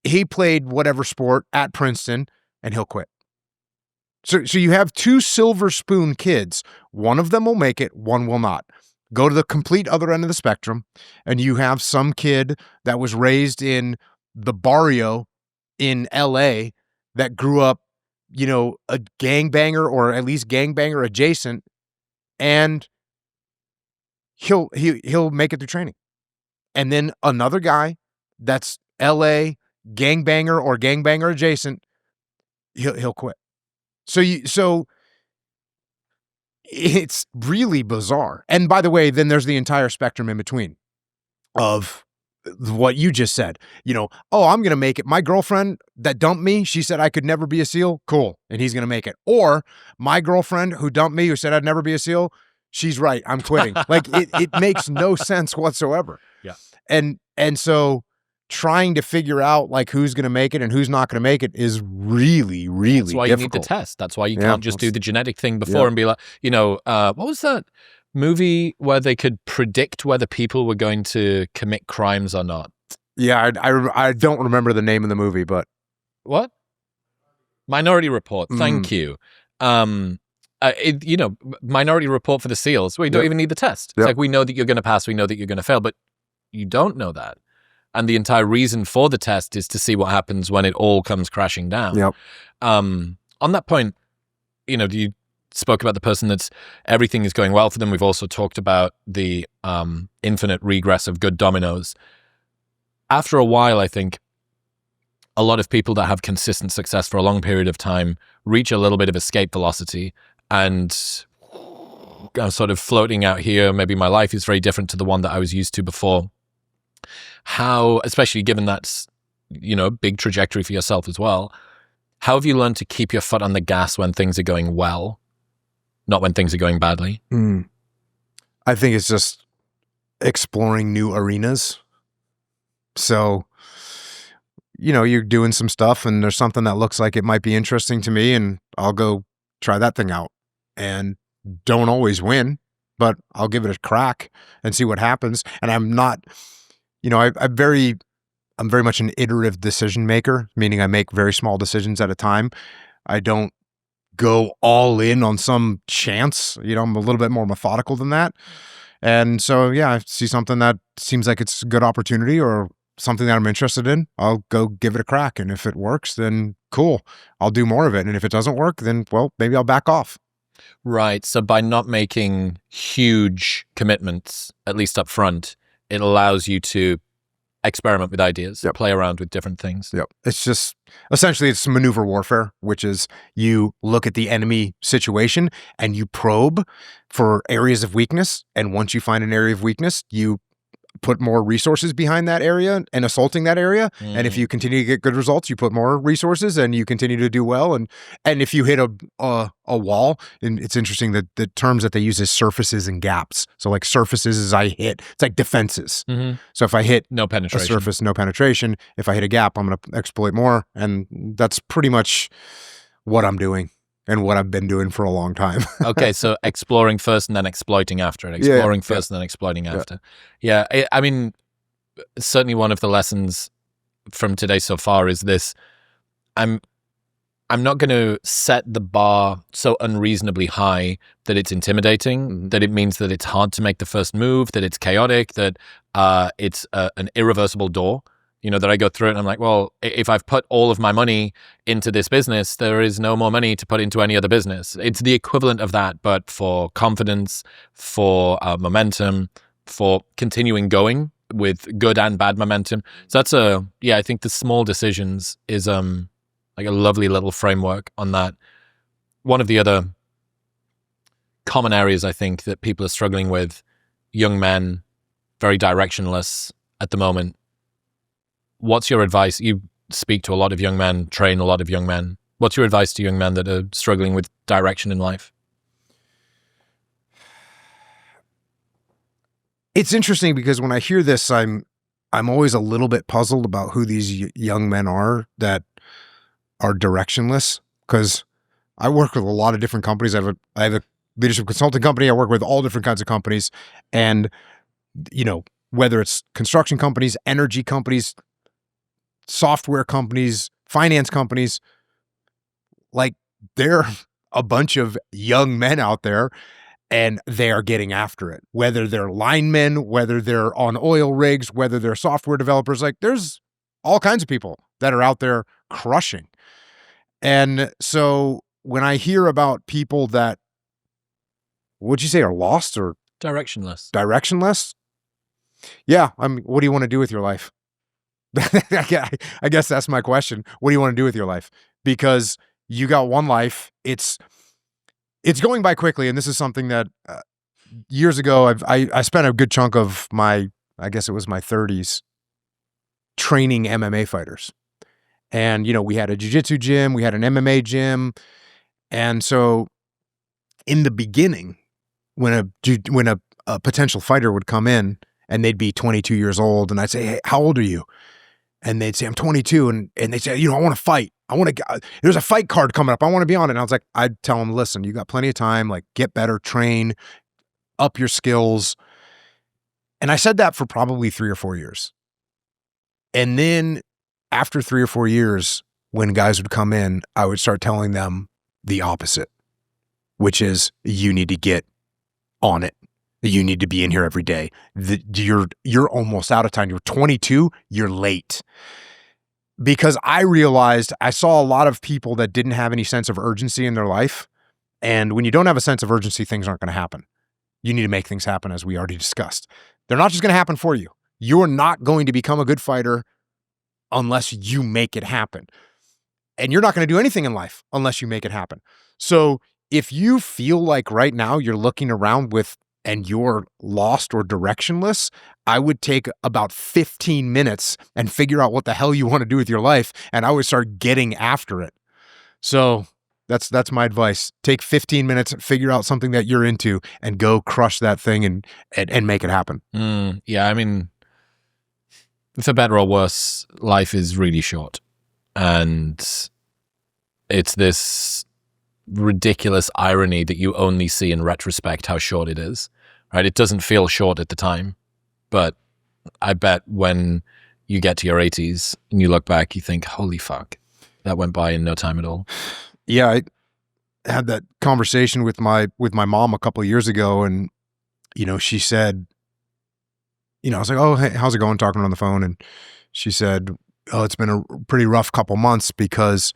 he played whatever sport at Princeton, and he'll quit. So you have 2 silver spoon kids. One of them will make it, one will not. Go to the complete other end of the spectrum, and you have some kid that was raised in the barrio in LA that grew up, a gangbanger or at least gangbanger adjacent, and he'll make it through training. And then another guy that's LA gangbanger or gangbanger adjacent, he'll quit. So it's really bizarre. And by the way, then there's the entire spectrum in between of what you just said. I'm going to make it. My girlfriend that dumped me, she said I could never be a SEAL. Cool. And he's going to make it. Or my girlfriend who dumped me, who said I'd never be a SEAL, she's right. I'm quitting. Like it makes no sense whatsoever. Yeah. And so trying to figure out like who's going to make it and who's not going to make it is really, really That's why difficult. You need the test. That's why you can't just do the genetic thing before and be like, what was that movie where they could predict whether people were going to commit crimes or not? Yeah, I don't remember the name of the movie, but what? Minority Report. Thank you. Minority Report for the SEALs. We don't even need the test. It's like we know that you're going to pass, we know that you're going to fail, but you don't know that. And the entire reason for the test is to see what happens when it all comes crashing down. Yep. On that point, you spoke about the person that's everything is going well for them. We've also talked about the infinite regress of good dominoes. After a while, I think a lot of people that have consistent success for a long period of time reach a little bit of escape velocity and I'm sort of floating out here. Maybe my life is very different to the one that I was used to before. How, especially given that's, big trajectory for yourself as well, how have you learned to keep your foot on the gas when things are going well, not when things are going badly? I think it's just exploring new arenas. So, you're doing some stuff and there's something that looks like it might be interesting to me and I'll go try that thing out. And don't always win, but I'll give it a crack and see what happens. And I'm not, I'm very much an iterative decision maker, meaning I make very small decisions at a time. I don't go all in on some chance. I'm a little bit more methodical than that. And so, yeah, I see something that seems like it's a good opportunity or something that I'm interested in, I'll go give it a crack. And if it works, then cool, I'll do more of it. And if it doesn't work, then, well, maybe I'll back off. Right. So by not making huge commitments, at least up front, it allows you to experiment with ideas, play around with different things. Yep. It's just, essentially, it's maneuver warfare, which is you look at the enemy situation and you probe for areas of weakness. And once you find an area of weakness, you put more resources behind that area and assaulting that area. And if you continue to get good results, you put more resources and you continue to do well. And if you hit a wall, and it's interesting that the terms that they use is surfaces and gaps. So like surfaces is I hit, it's like defenses. So if I hit no penetration, a surface, no penetration. If I hit a gap, I'm going to exploit more. And that's pretty much what I'm doing. And what I've been doing for a long time. Okay, so exploring first and then exploiting after. Exploring first and then exploiting after. Yeah, I mean, certainly one of the lessons from today so far is this. I'm not going to set the bar so unreasonably high that it's intimidating, that it means that it's hard to make the first move, that it's chaotic, that it's an irreversible door. That I go through it and I'm like, well, if I've put all of my money into this business, there is no more money to put into any other business. It's the equivalent of that, but for confidence, for momentum, for continuing going with good and bad momentum. So that's I think the small decisions is like a lovely little framework on that. One of the other common areas I think that people are struggling with, young men, very directionless at the moment. What's your advice? You speak to a lot of young men, train a lot of young men. What's your advice to young men that are struggling with direction in life? It's interesting because when I hear this, I'm always a little bit puzzled about who these young men are that are directionless. Because I work with a lot of different companies. I have a leadership consulting company. I work with all different kinds of companies, and whether it's construction companies, energy companies, software companies, finance companies, like they're a bunch of young men out there and they are getting after it. Whether they're linemen, whether they're on oil rigs, whether they're software developers, like there's all kinds of people that are out there crushing. And so when I hear about people that, what'd you say, are lost or directionless? Yeah. I mean, what do you want to do with your life? I guess that's my question. What do you want to do with your life? Because you got one life. It's going by quickly. And this is something that years ago, I spent a good chunk of I guess it was my 30s training MMA fighters. And, we had a jiu-jitsu gym, we had an MMA gym. And so in the beginning, when a potential fighter would come in and they'd be 22 years old and I'd say, hey, how old are you? And they'd say, I'm 22. And they'd say, I want to fight. There's a fight card coming up. I want to be on it. And I was like, I'd tell them, listen, you got plenty of time, like get better, train, up your skills. And I said that for probably 3 or 4 years. And then after 3 or 4 years, when guys would come in, I would start telling them the opposite, which is you need to get on it. You need to be in here every day. You're almost out of time. You're 22. You're late. because I realized I saw a lot of people that didn't have any sense of urgency in their life. And when you don't have a sense of urgency, things aren't going to happen. You need to make things happen, as we already discussed. They're not just going to happen for you. You're not going to become a good fighter unless you make it happen. And you're not going to do anything in life unless you make it happen. So if you feel like right now you're looking around and you're lost or directionless, I would take about 15 minutes and figure out what the hell you want to do with your life. And I would start getting after it. So that's my advice. Take 15 minutes, figure out something that you're into, and go crush that thing and make it happen. Yeah, I mean, for better or worse, life is really short. And it's this ridiculous irony that you only see in retrospect how short it is, right? It doesn't feel short at the time, but I bet when you get to your 80s and you look back, you think, holy fuck, that went by in no time at all. Yeah, I had that conversation with my mom a couple of years ago, and she said, I was like, oh, hey, how's it going? Talking on the phone, and she said, oh, it's been a pretty rough couple months because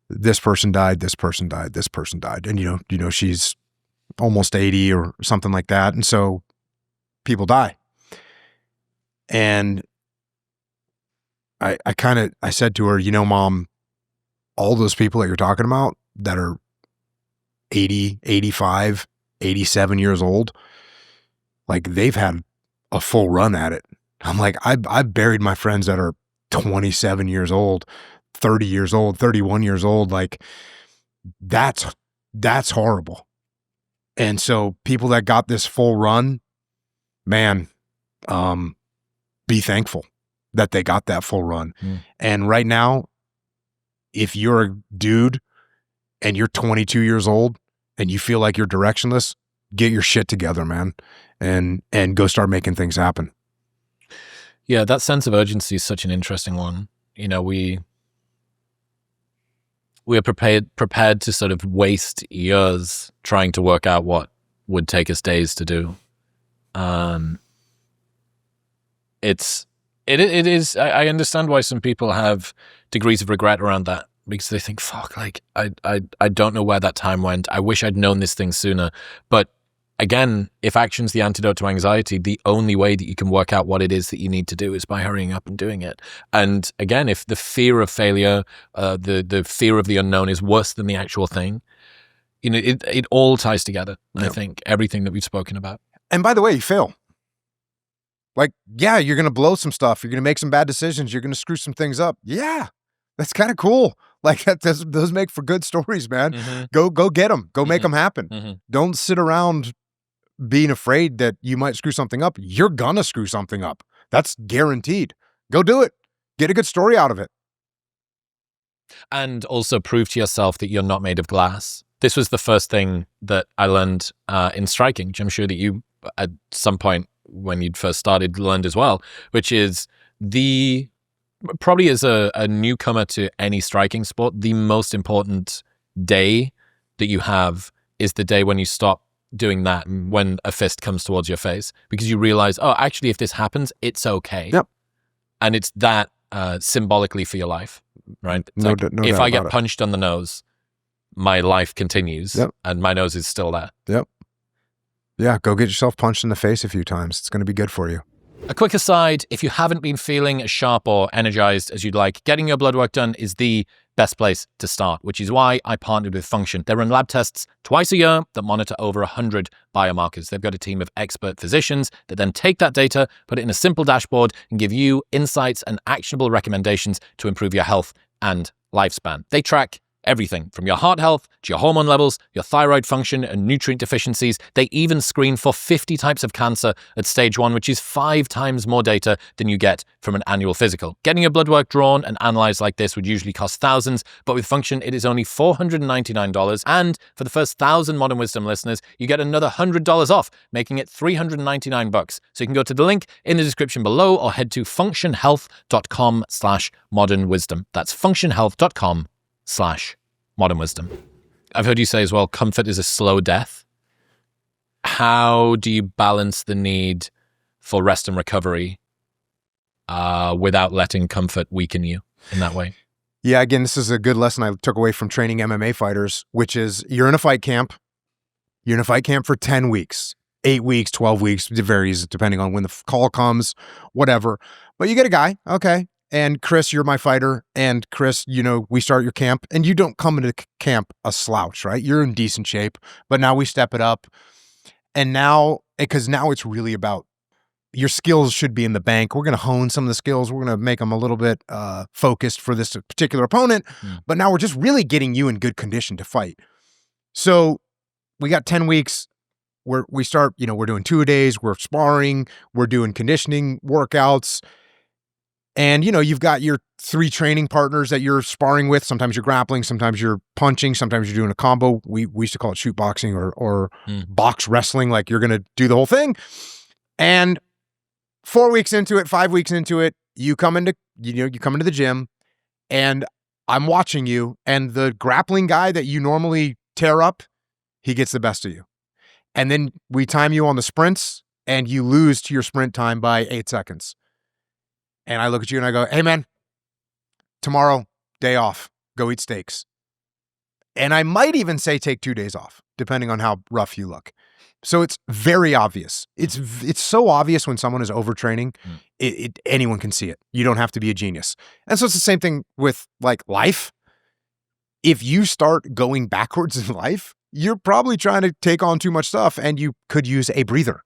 this person died, this person died, this person died, and she's almost 80 or something like that, and so people die, and I said to her, Mom, all those people that you're talking about that are 80, 85, 87 years old, like they've had a full run at it. I'm like, I've buried my friends that are 27 years old, 30 years old, 31 years old. Like that's horrible. And so people that got this full run, man, be thankful that they got that full run. And right now, if you're a dude and you're 22 years old and you feel like you're directionless, get your shit together, man, and go start making things happen. Yeah, that sense of urgency is such an interesting one. We are prepared to sort of waste years trying to work out what would take us days to do. It is. I understand why some people have degrees of regret around that, because they think, fuck, like I don't know where that time went. I wish I'd known this thing sooner. But again, if action's the antidote to anxiety, the only way that you can work out what it is that you need to do is by hurrying up and doing it. And again, if the fear of failure, the fear of the unknown is worse than the actual thing, it all ties together. Yep. I think everything that we've spoken about. And by the way, you fail. Like, yeah, you're going to blow some stuff. You're going to make some bad decisions. You're going to screw some things up. Yeah, that's kind of cool. Like those make for good stories, man. Mm-hmm. Go get them. Go make them happen. Mm-hmm. Don't sit around being afraid that you might screw something up. You're going to screw something up. That's guaranteed. Go do it. Get a good story out of it. And also prove to yourself that you're not made of glass. This was the first thing that I learned in striking, which I'm sure that you at some point when you'd first started learned as well, which is probably as a newcomer to any striking sport, the most important day that you have is the day when you stop doing that, when a fist comes towards your face, because you realize, oh, actually, if this happens, it's okay. Yep. And it's that symbolically for your life, right? If I get punched on the nose, my life continues, yep, and my nose is still there. Yep. Yeah, go get yourself punched in the face a few times. It's going to be good for you. A quick aside, if you haven't been feeling as sharp or energized as you'd like, getting your blood work done is the best place to start, which is why I partnered with Function. They run lab tests twice a year that monitor over 100 biomarkers. They've got a team of expert physicians that then take that data, put it in a simple dashboard, and give you insights and actionable recommendations to improve your health and lifespan. They track everything from your heart health to your hormone levels, your thyroid function and nutrient deficiencies. They even screen for 50 types of cancer at stage 1, which is 5 times more data than you get from an annual physical. Getting your blood work drawn and analyzed like this would usually cost thousands, but with Function, it is only $499. And for the first 1,000 Modern Wisdom listeners, you get another $100 off, making it $399. So you can go to the link in the description below or head to functionhealth.com/modernwisdom. That's functionhealth.com/modern wisdom. I've heard you say as well, comfort is a slow death. How do you balance the need for rest and recovery without letting comfort weaken you? in that way. Yeah, again, this is a good lesson I took away from training MMA fighters, which is you're in a fight camp. You're in a fight camp for 10 weeks, 8 weeks, 12 weeks. It varies depending on when the call comes, whatever. But you get a guy, okay. And Chris, you're my fighter. And Chris, we start your camp and you don't come into camp a slouch, right? You're in decent shape, but now we step it up. And because now it's really about your skills should be in the bank. We're going to hone some of the skills. We're going to make them a little bit focused for this particular opponent. But now we're just really getting you in good condition to fight. So we got 10 weeks where we start, we're doing 2-a-days, we're sparring, we're doing conditioning workouts. And, you've got your 3 training partners that you're sparring with. Sometimes you're grappling, sometimes you're punching, sometimes you're doing a combo. We used to call it shoot boxing or box wrestling, like you're going to do the whole thing. And 4 weeks into it, 5 weeks into it, you come into the gym and I'm watching you, and the grappling guy that you normally tear up, he gets the best of you. And then we time you on the sprints and you lose to your sprint time by 8 seconds. And I look at you and I go, hey man, tomorrow, day off, go eat steaks. And I might even say take 2 days off, depending on how rough you look. So it's very obvious. It's so obvious when someone is overtraining, anyone can see it. You don't have to be a genius. And so it's the same thing with like life. If you start going backwards in life, you're probably trying to take on too much stuff and you could use a breather.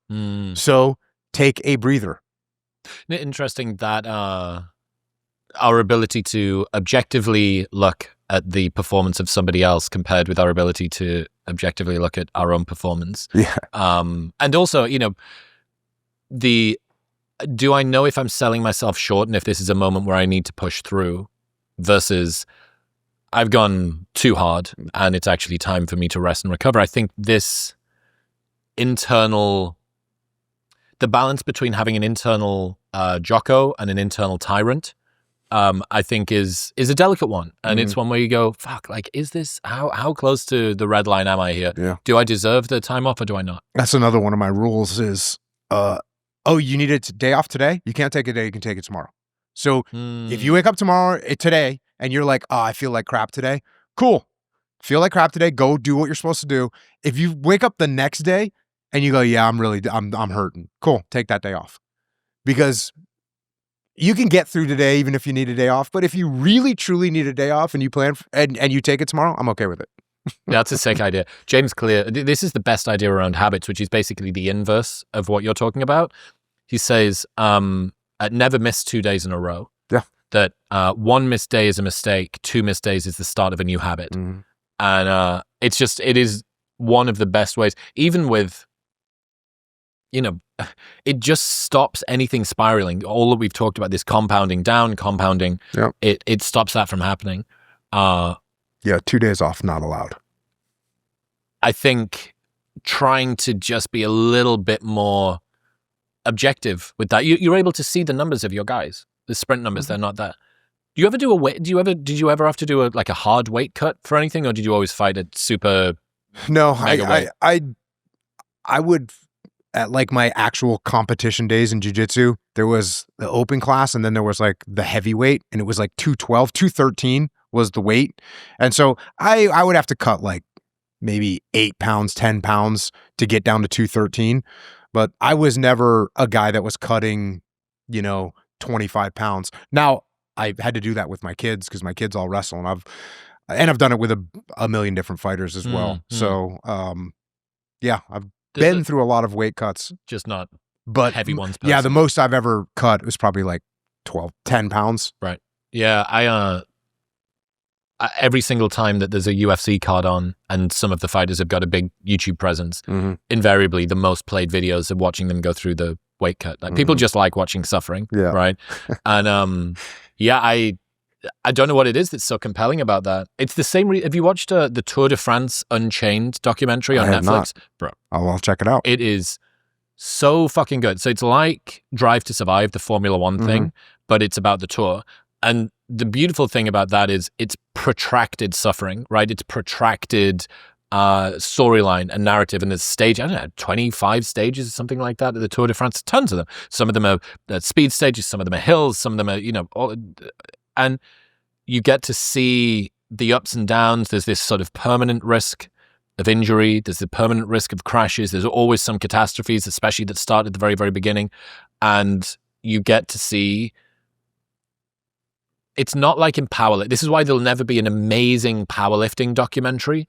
So take a breather. Interesting that our ability to objectively look at the performance of somebody else compared with our ability to objectively look at our own performance. Yeah. And also, do I know if I'm selling myself short and if this is a moment where I need to push through versus I've gone too hard and it's actually time for me to rest and recover. I think this the balance between having an internal Jocko and an internal tyrant, I think is a delicate one. And it's one where you go, fuck, like, is this, how close to the red line am I here? Yeah. Do I deserve the time off or do I not? That's another one of my rules is, you need a day off today? You can't take a day, you can take it tomorrow. So if you wake up today, and you're like, I feel like crap today, cool. Feel like crap today, go do what you're supposed to do. If you wake up the next day and you go, yeah, I'm hurting, cool, take that day off. Because you can get through today even if you need a day off. But if you really, truly need a day off and you plan and you take it tomorrow, I'm okay with it. That's a sick idea. James Clear, this is the best idea around habits, which is basically the inverse of what you're talking about. He says, never miss 2 days in a row. Yeah. That 1 missed day is a mistake, 2 missed days is the start of a new habit. And it is one of the best ways, even with, it just stops anything spiraling. All that we've talked about, this compounding, yep. it stops that from happening. 2 days off, not allowed. I think trying to just be a little bit more objective with that. You're able to see the numbers of your guys. The sprint numbers, they're not that. Do you ever do a weight? Did you ever have to do a hard weight cut for anything, or did you always fight at super? No, I would at like my actual competition days in jiu-jitsu, there was the open class and then there was like the heavyweight, and it was like 212, 213 was the weight. And so I would have to cut like maybe 8 pounds, 10 pounds to get down to 213. But I was never a guy that was cutting, 25 pounds. Now, I had to do that with my kids because my kids all wrestle, and I've done it with a million different fighters as well. So, I've been through a lot of weight cuts. Just not but heavy ones. Yeah, the most I've ever cut was probably like 10 pounds. Right. Yeah, I every single time that there's a UFC card on and some of the fighters have got a big YouTube presence, invariably the most played videos are watching them go through the weight cut. Like people just like watching suffering, right? And I don't know what it is that's so compelling about that. It's the same. Have you watched the Tour de France Unchained documentary on Netflix? Not. Bro, I'll check it out. It is so fucking good. So it's like Drive to Survive, the Formula One thing, but it's about the tour. And the beautiful thing about that is it's protracted suffering, right? It's protracted storyline and narrative, and there's stage, 25 stages or something like that at the Tour de France, tons of them. Some of them are speed stages, some of them are hills, some of them are, and you get to see the ups and downs. There's this sort of permanent risk of injury. There's the permanent risk of crashes. There's always some catastrophes, especially that start at the very, very beginning. And you get to see, it's not like in powerlifting. This is why there'll never be an amazing powerlifting documentary,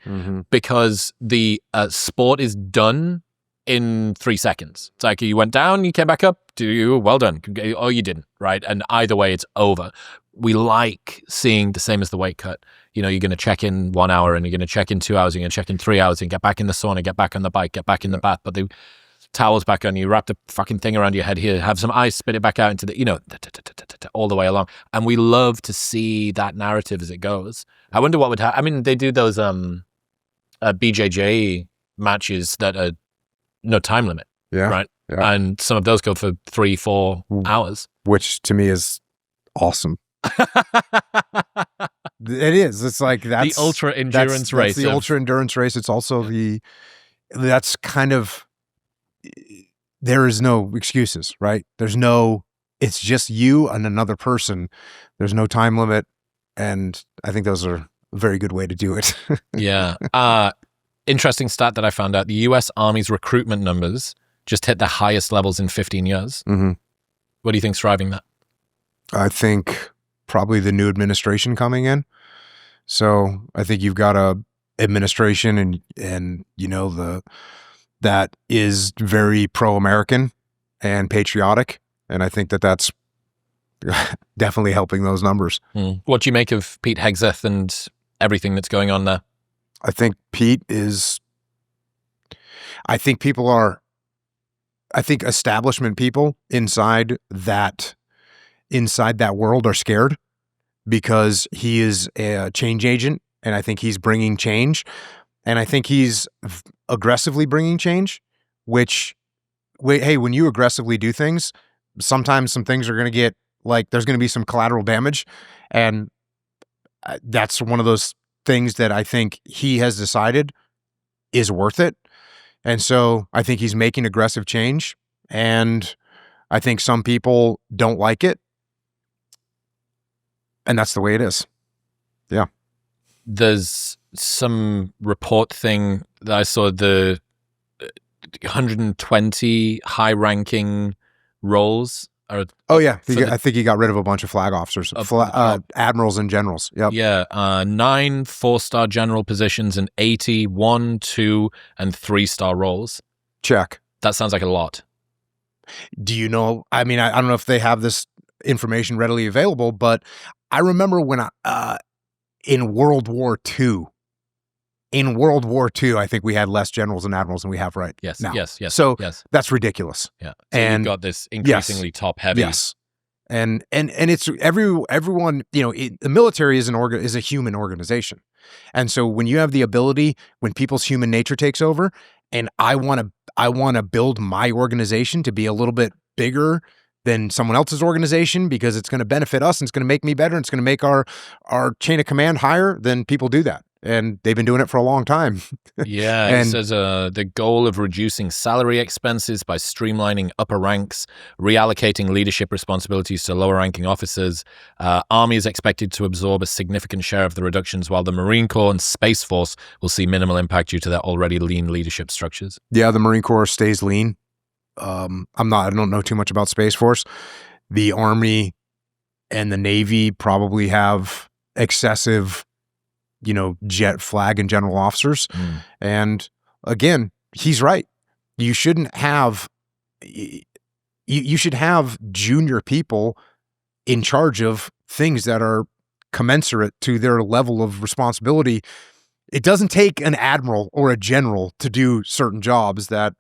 because the sport is done in 3 seconds. It's like you went down, you came back up, well done. Or you didn't, right? And either way, it's over. We like seeing the same as the weight cut. You know, you're going to check in 1 hour and you're going to check in 2 hours, you're going to check in 3 hours and get back in the sauna, get back on the bike, get back in the bath, but the towel's back on, you wrap the fucking thing around your head here, have some ice, spit it back out into the, you know, all the way along. And we love to see that narrative as it goes. I wonder what would happen. I mean, they do those BJJ matches that are no time limit, right? Yeah. And some of those go for 3-4 hours. Which to me is awesome. It is. It's like that's the ultra endurance race. That's the ultra endurance race. It's also that's kind of, there is no excuses, right? It's just you and another person. There's no time limit. And I think those are a very good way to do it. Yeah. Interesting stat that I found out. The US Army's recruitment numbers just hit the highest levels in 15 years. What do you think's driving that? I think probably the new administration coming in. So I think you've got a administration and you know, that is very pro-American and patriotic. And I think that's definitely helping those numbers. What do you make of Pete Hegseth and everything that's going on there? I think establishment people inside that world are scared because he is a change agent, and I think he's bringing change, and I think he's aggressively bringing change, hey, when you aggressively do things, sometimes some things are going to get, like, there's going to be some collateral damage, and that's one of those things that I think he has decided is worth it. And so I think he's making aggressive change, and I think some people don't like it. And that's the way it is. Yeah. There's some report thing that I saw, the 120 high-ranking roles are... Oh, yeah. I think he got rid of a bunch of flag officers, admirals and generals. Yep. Yeah. 9 4-star general positions and 80 1, 2, and 3-star roles. Check. That sounds like a lot. Do you know? I mean, I don't know if they have this information readily available, but I remember when in World War II, I think we had less generals and admirals than we have right now. Yes. So that's ridiculous. Yeah. So and you've got this increasingly top heavy. Yes. And it's everyone, you know, the military is a human organization. And so when you have the ability, when people's human nature takes over, and I want to build my organization to be a little bit bigger than someone else's organization because it's going to benefit us and it's going to make me better and it's going to make our chain of command higher, then people do that. And they've been doing it for a long time. Yeah, it says the goal of reducing salary expenses by streamlining upper ranks, reallocating leadership responsibilities to lower-ranking officers. Army is expected to absorb a significant share of the reductions, while the Marine Corps and Space Force will see minimal impact due to their already lean leadership structures. Yeah, the Marine Corps stays lean. I don't know too much about Space Force. The Army and the Navy probably have excessive, you know, jet flag and general officers. And again, he's right. You shouldn't have, you should have junior people in charge of things that are commensurate to their level of responsibility. It doesn't take an admiral or a general to do certain jobs that,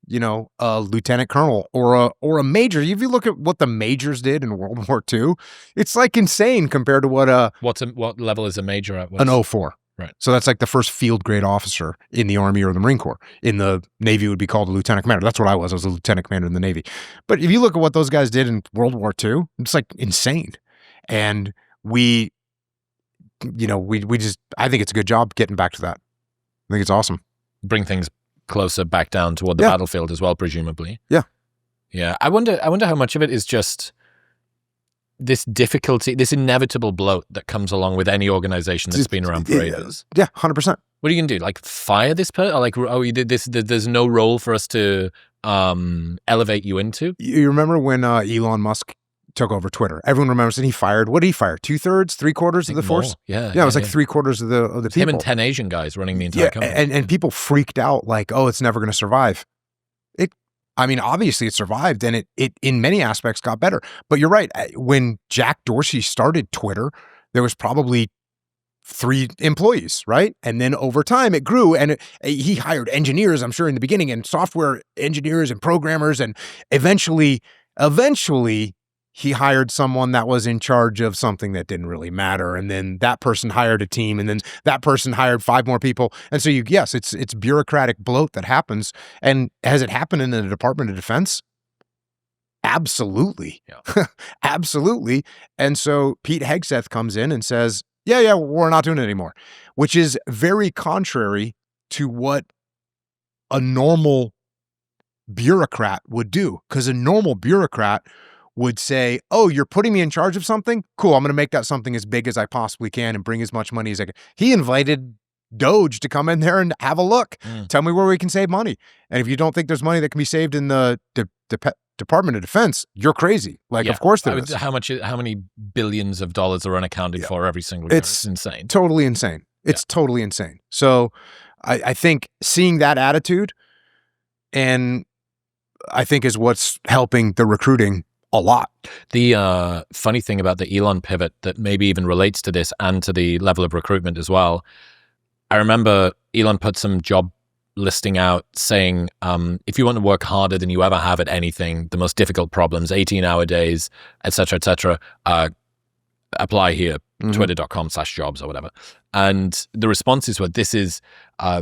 you know, a lieutenant colonel or a major. If you look at what the majors did in World War II, it's like insane compared to what level is a major at? An 04. Right. So that's like the first field grade officer in the Army or the Marine Corps. In the Navy, it would be called a lieutenant commander. That's what I was. I was a lieutenant commander in the Navy. But if you look at what those guys did in World War II, it's like insane. And I think it's a good job getting back to that. I think it's awesome. Bring things closer back down toward the battlefield as well, presumably. Yeah. I wonder how much of it is just this difficulty, this inevitable bloat that comes along with any organization that's been around for ages. Yeah, 100%. What are you gonna do? Like fire this person? Or like, oh, you did this. There's no role for us to elevate you into. You remember when Elon Musk took over Twitter? Everyone remembers, and he fired. What did he fire? 2/3, 3/4 of the force? Yeah, it was like 3/4 of the people. Him and 10 Asian guys running the entire company. And people freaked out like, oh, it's never going to survive. Obviously it survived, and it in many aspects got better. But you're right. When Jack Dorsey started Twitter, there was probably 3 employees, right? And then over time it grew, and he hired engineers, I'm sure in the beginning, and software engineers and programmers. And eventually he hired someone that was in charge of something that didn't really matter. And then that person hired a team, and then that person hired 5 more people. And so it's bureaucratic bloat that happens. And has it happened in the Department of Defense? Absolutely. Yeah. Absolutely. And so Pete Hegseth comes in and says, yeah, we're not doing it anymore, which is very contrary to what a normal bureaucrat would do. Because a normal bureaucrat would say, oh, you're putting me in charge of something? Cool, I'm going to make that something as big as I possibly can and bring as much money as I can. He invited Doge to come in there and have a look. Tell me where we can save money. And if you don't think there's money that can be saved in the Department of Defense, you're crazy. Like, of course there is. How many billions of dollars are unaccounted for every single year? It's insane. Totally insane. It's totally insane. So I think seeing that attitude, and I think is what's helping the recruiting a lot. The funny thing about the Elon pivot that maybe even relates to this and to the level of recruitment as well, I remember Elon put some job listing out saying, if you want to work harder than you ever have at anything, the most difficult problems, 18-hour days, etc., apply here, twitter.com/jobs or whatever. And the responses were, this is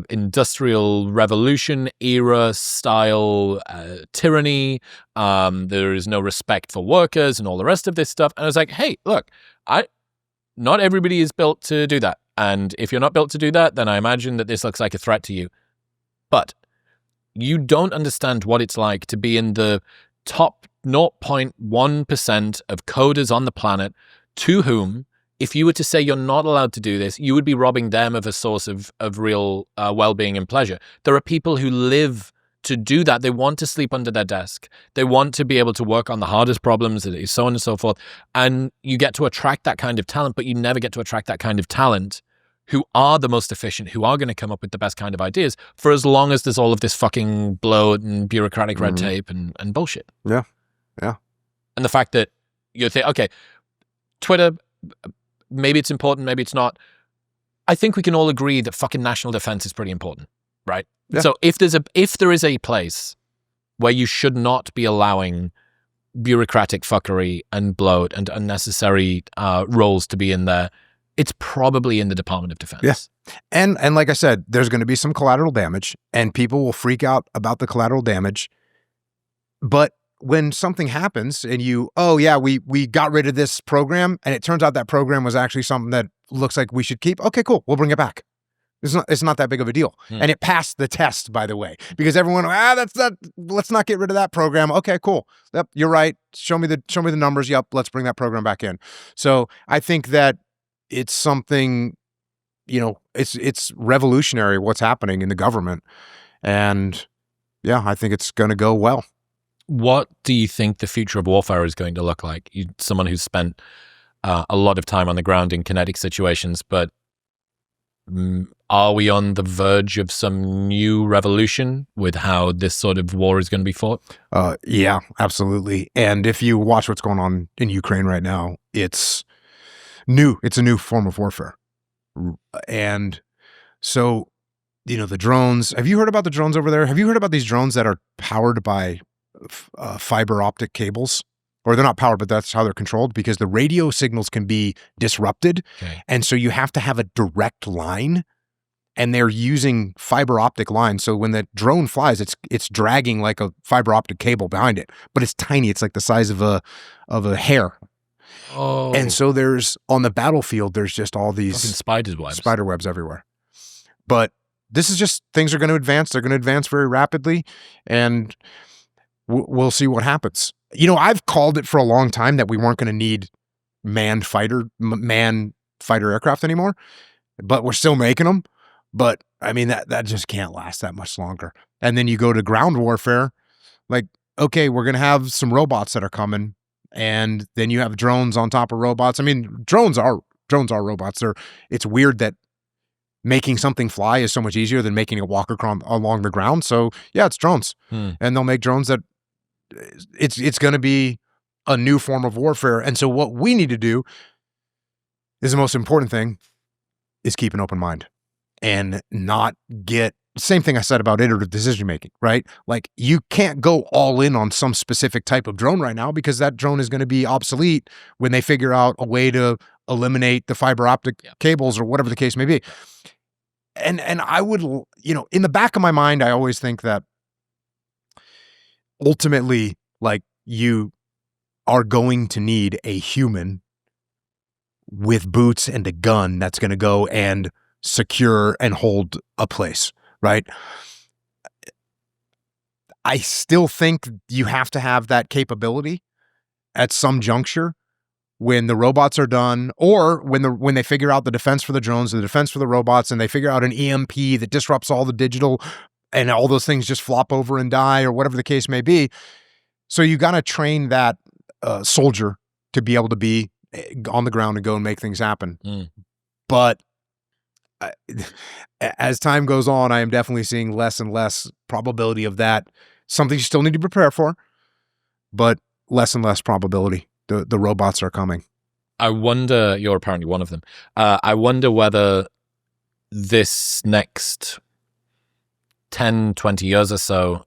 industrial revolution era style tyranny. There is no respect for workers and all the rest of this stuff. And I was like, hey, look, not everybody is built to do that. And if you're not built to do that, then I imagine that this looks like a threat to you. But you don't understand what it's like to be in the top 0.1% of coders on the planet to whom, if you were to say you're not allowed to do this, you would be robbing them of a source of real well-being and pleasure. There are people who live to do that. They want to sleep under their desk. They want to be able to work on the hardest problems, so on and so forth. And you get to attract that kind of talent, but you never get to attract that kind of talent who are the most efficient, who are going to come up with the best kind of ideas for as long as there's all of this fucking bloat and bureaucratic red tape and bullshit. Yeah. And the fact that you think, okay, Twitter, maybe it's important, maybe it's not. I think we can all agree that fucking national defense is pretty important, right? Yeah. So if there is a place where you should not be allowing bureaucratic fuckery and bloat and unnecessary roles to be in there, it's probably in the Department of Defense. Yeah. And like I said, there's going to be some collateral damage, and people will freak out about the collateral damage. But when something happens and we got rid of this program, and it turns out that program was actually something that looks like we should keep. Okay, cool. We'll bring it back. It's not that big of a deal. And it passed the test, by the way, because everyone, let's not get rid of that program. Okay, cool. Yep, you're right. Show me the numbers. Yep, let's bring that program back in. So I think that it's something, it's revolutionary what's happening in the government. And yeah, I think it's going to go well. What do you think the future of warfare is going to look like? You're someone who's spent a lot of time on the ground in kinetic situations, but are we on the verge of some new revolution with how this sort of war is going to be fought? Yeah, absolutely. And if you watch what's going on in Ukraine right now, it's new. It's a new form of warfare. And so, the drones, have you heard about the drones over there? Have you heard about these drones that are powered by fiber optic cables? Or they're not powered, but that's how they're controlled, because the radio signals can be disrupted. Okay. And so you have to have a direct line, and they're using fiber optic lines. So when the drone flies, it's dragging like a fiber optic cable behind it, but it's tiny. It's like the size of a hair. Oh. And so on the battlefield, there's just all these spider webs everywhere. But this is just, things are going to advance. They're going to advance very rapidly, and we'll see what happens. I've called it for a long time that we weren't going to need manned fighter aircraft anymore, but we're still making them. But I mean, that just can't last that much longer. And then you go to ground warfare, like, okay, we're going to have some robots that are coming, and then you have drones on top of robots. I mean, drones are robots. It's weird that making something fly is so much easier than making it walk along the ground. So yeah, it's drones. And they'll make drones that it's going to be a new form of warfare. And so what we need to do is the most important thing is keep an open mind and not get, same thing I said about iterative decision making, right? Like, you can't go all in on some specific type of drone right now, because that drone is going to be obsolete when they figure out a way to eliminate the fiber optic cables or whatever the case may be. And I would, in the back of my mind, I always think that ultimately, like, you are going to need a human with boots and a gun that's going to go and secure and hold a place, right? I still think you have to have that capability at some juncture when the robots are done, or when they figure out the defense for the drones, the defense for the robots, and they figure out an EMP that disrupts all the digital, and all those things just flop over and die, or whatever the case may be. So you got to train that soldier to be able to be on the ground and go and make things happen. But as time goes on, I am definitely seeing less and less probability of that. Something you still need to prepare for, but less and less probability. The robots are coming. I wonder, you're apparently one of them. I wonder whether this next 10, 20 years or so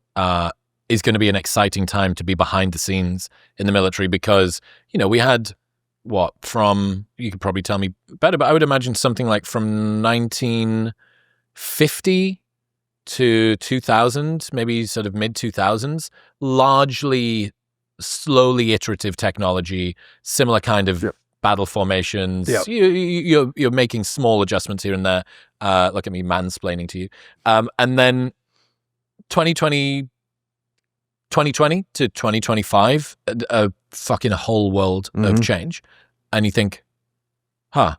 is going to be an exciting time to be behind the scenes in the military, because, we had you could probably tell me better, but I would imagine something like from 1950 to 2000, maybe sort of mid 2000s, largely slowly iterative technology, similar kind of battle formations. You're making small adjustments here and there. Look at me mansplaining to you. And then 2020 to 2025, a fucking whole world of change. And you think, a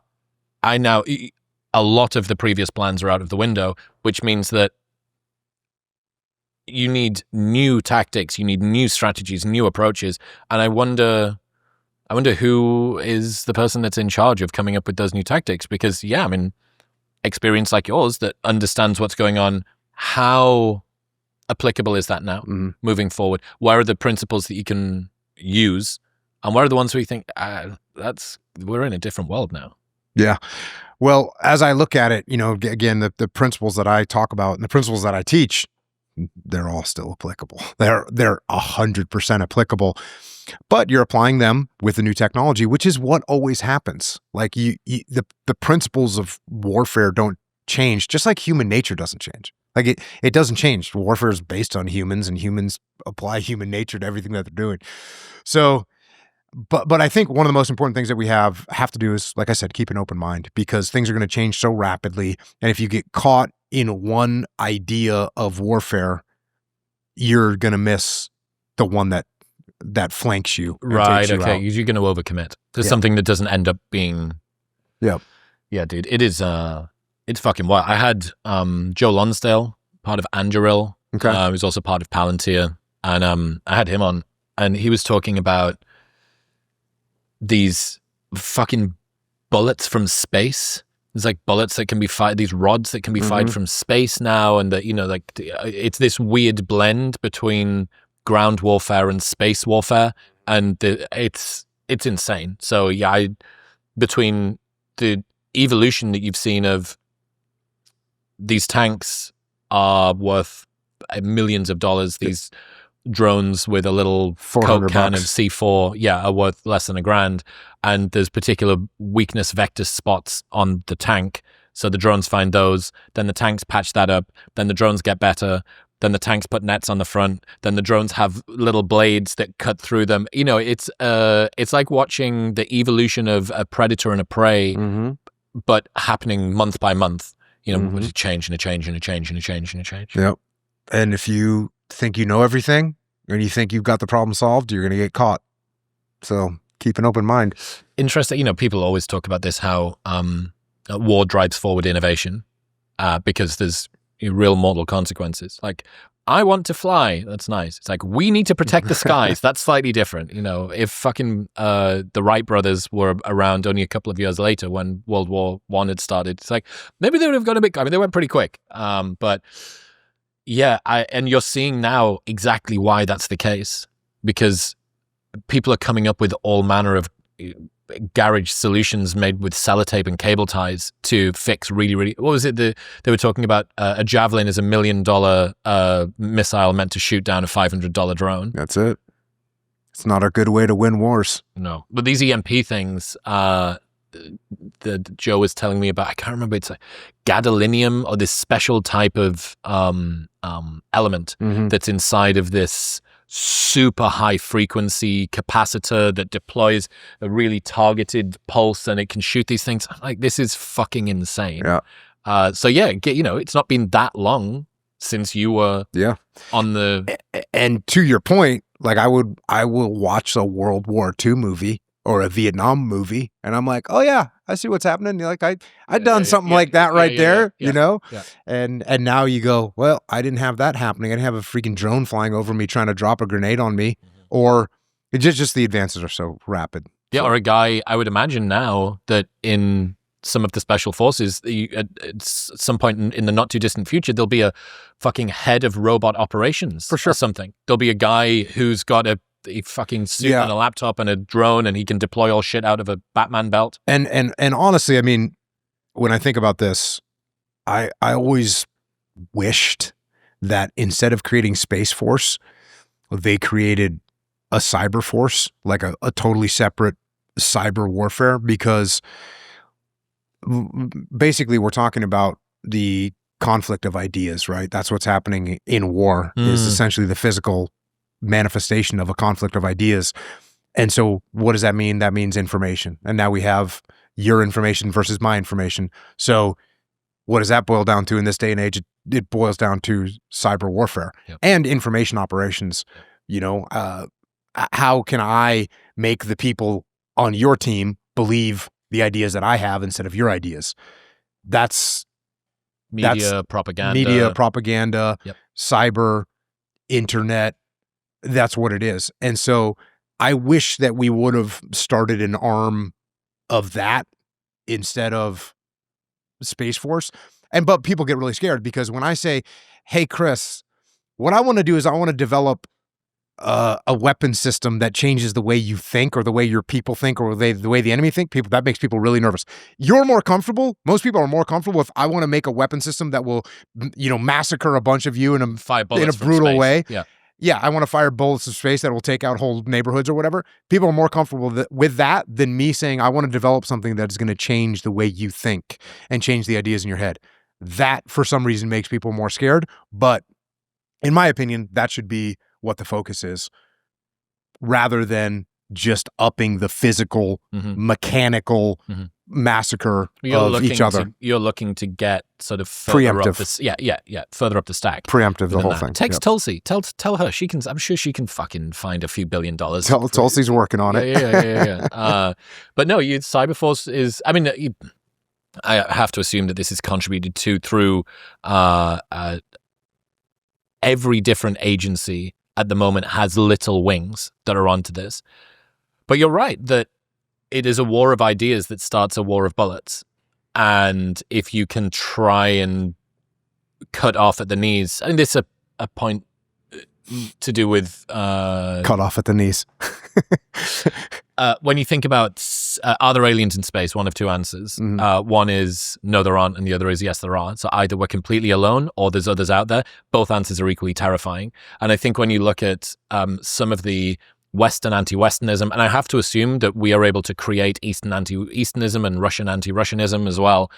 lot of the previous plans are out of the window, which means that you need new tactics, you need new strategies, new approaches. And I wonder who is the person that's in charge of coming up with those new tactics, because experience like yours that understands what's going on, how applicable is that now moving forward? Where are the principles that you can use, and where are the ones where you think we're in a different world now? Yeah. Well, as I look at it, again, the principles that I talk about and the principles that I teach, they're all still applicable. They're 100% applicable, but you're applying them with the new technology, which is what always happens. Like the principles of warfare don't change, just like human nature doesn't change. Like it doesn't change. Warfare is based on humans, and humans apply human nature to everything that they're doing. So, but I think one of the most important things that we have to do is, like I said, keep an open mind, because things are going to change so rapidly. And if you get caught in one idea of warfare, you're going to miss the one that flanks you. Right. Okay. You're going to overcommit to something that doesn't end up being. Yeah. Yeah, dude. It is. It's fucking wild. I had Joe Lonsdale, part of Anduril. Okay. Who's also part of Palantir, and I had him on, and he was talking about these fucking bullets from space. There's like bullets that can be fired, these rods that can be fired from space now, and that it's this weird blend between ground warfare and space warfare, and it's insane. So yeah, between the evolution that you've seen of these tanks are worth millions of dollars. These drones with a little Coke can of C4, are worth less than $1,000. And there's particular weakness vector spots on the tank. So the drones find those. Then the tanks patch that up. Then the drones get better. Then the tanks put nets on the front. Then the drones have little blades that cut through them. It's like watching the evolution of a predator and a prey, but happening month by month. With a change and a change and a change and a change and a change. Yep. And if you think you know everything and you think you've got the problem solved, you're going to get caught. So keep an open mind. Interesting. People always talk about this, how war drives forward innovation because there's real mortal consequences. Like, I want to fly. That's nice. It's like, we need to protect the skies. That's slightly different. If fucking the Wright brothers were around only a couple of years later when World War I had started, it's like, maybe they would have gone a bit, they went pretty quick. But yeah, and you're seeing now exactly why that's the case, because people are coming up with all manner of garage solutions made with sellotape and cable ties to fix really, what was it? They were talking about a Javelin is $1 million missile meant to shoot down a $500 drone. That's it. It's not a good way to win wars. No. But these EMP things that Joe was telling me about, I can't remember, it's like gadolinium or this special type of element that's inside of this super high frequency capacitor that deploys a really targeted pulse, and it can shoot these things. I'm like, this is fucking insane. Yeah. So yeah, it's not been that long since you were on the. And to your point, like I will watch a World War II movie or a Vietnam movie, and I'm like, oh yeah, I see what's happening. You're like, I've done something like that there, you know? Yeah. And now you go, well, I didn't have that happening. I didn't have a freaking drone flying over me trying to drop a grenade on me, or it's just the advances are so rapid. Yeah, or a guy, I would imagine now that in some of the special forces, at some point in the not too distant future, there'll be a fucking head of robot operations for sure. Or something. There'll be a guy who's got a fucking suit and a laptop and a drone, and he can deploy all shit out of a Batman belt. And honestly, I mean, when I think about this, I always wished that instead of creating Space Force, they created a cyber force, like a totally separate cyber warfare, because basically we're talking about the conflict of ideas, right? That's what's happening in war, is essentially the physical manifestation of a conflict of ideas. And so what does that mean? That means information. And now we have your information versus my information. So what does that boil down to in this day and age? It boils down to cyber warfare and information operations. You know, how can I make the people on your team believe the ideas that I have instead of your ideas? That's media propaganda, cyber, internet. That's what it is. And so I wish that we would have started an arm of that instead of Space Force. But people get really scared because when I say, hey, Chris, what I want to do is I want to develop a weapon system that changes the way you think or the way your people think or the way the enemy think, that makes people really nervous. You're more comfortable. Most people are more comfortable if I want to make a weapon system that will, massacre a bunch of you in a brutal way. Yeah, I want to fire bullets of space that will take out whole neighborhoods or whatever. People are more comfortable with that than me saying, I want to develop something that is going to change the way you think and change the ideas in your head. That, for some reason, makes people more scared. But in my opinion, that should be what the focus is, rather than just upping the physical, mechanical massacre of each other. You're looking to get sort of further up further up the stack. Preemptive, the whole thing. Text Tulsi. Tell her she can. I'm sure she can fucking find a few $1 billion. Tulsi's working on it. Yeah. But no, Cyberforce is. I mean, I have to assume that this is contributed to through every different agency at the moment has little wings that are onto this. But you're right that it is a war of ideas that starts a war of bullets. And if you can try and cut off at the knees, I mean, this is a point to do with... cut off at the knees. When you think about, are there aliens in space? One of two answers. One is, no, there aren't, and the other is, yes, there are. So either we're completely alone or there's others out there. Both answers are equally terrifying. And I think when you look at some of the Western anti-Westernism, and I have to assume that we are able to create Eastern anti-Easternism and Russian anti-Russianism as well.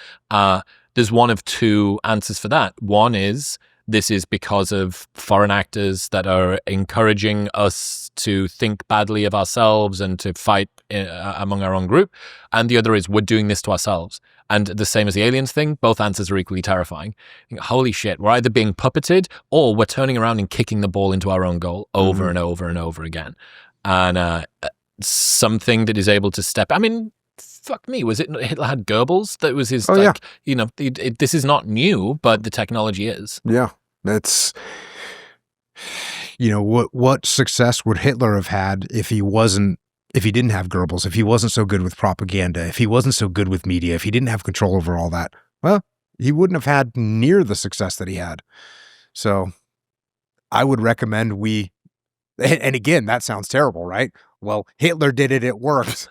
There's one of two answers for that. One is, this is because of foreign actors that are encouraging us to think badly of ourselves and to fight among our own group. And the other is, we're doing this to ourselves. And the same as the aliens thing, both answers are equally terrifying. Holy shit, we're either being puppeted or we're turning around and kicking the ball into our own goal over and over and over again. And something that is able to step. I mean, fuck me. Was it Hitler had Goebbels? That was his. This is not new, but the technology is. Yeah, that's. What success would Hitler have had if he didn't have Goebbels, if he wasn't so good with propaganda, if he wasn't so good with media, if he didn't have control over all that? Well, he wouldn't have had near the success that he had. So I would recommend and again, that sounds terrible, right? Well, Hitler did it, it worked,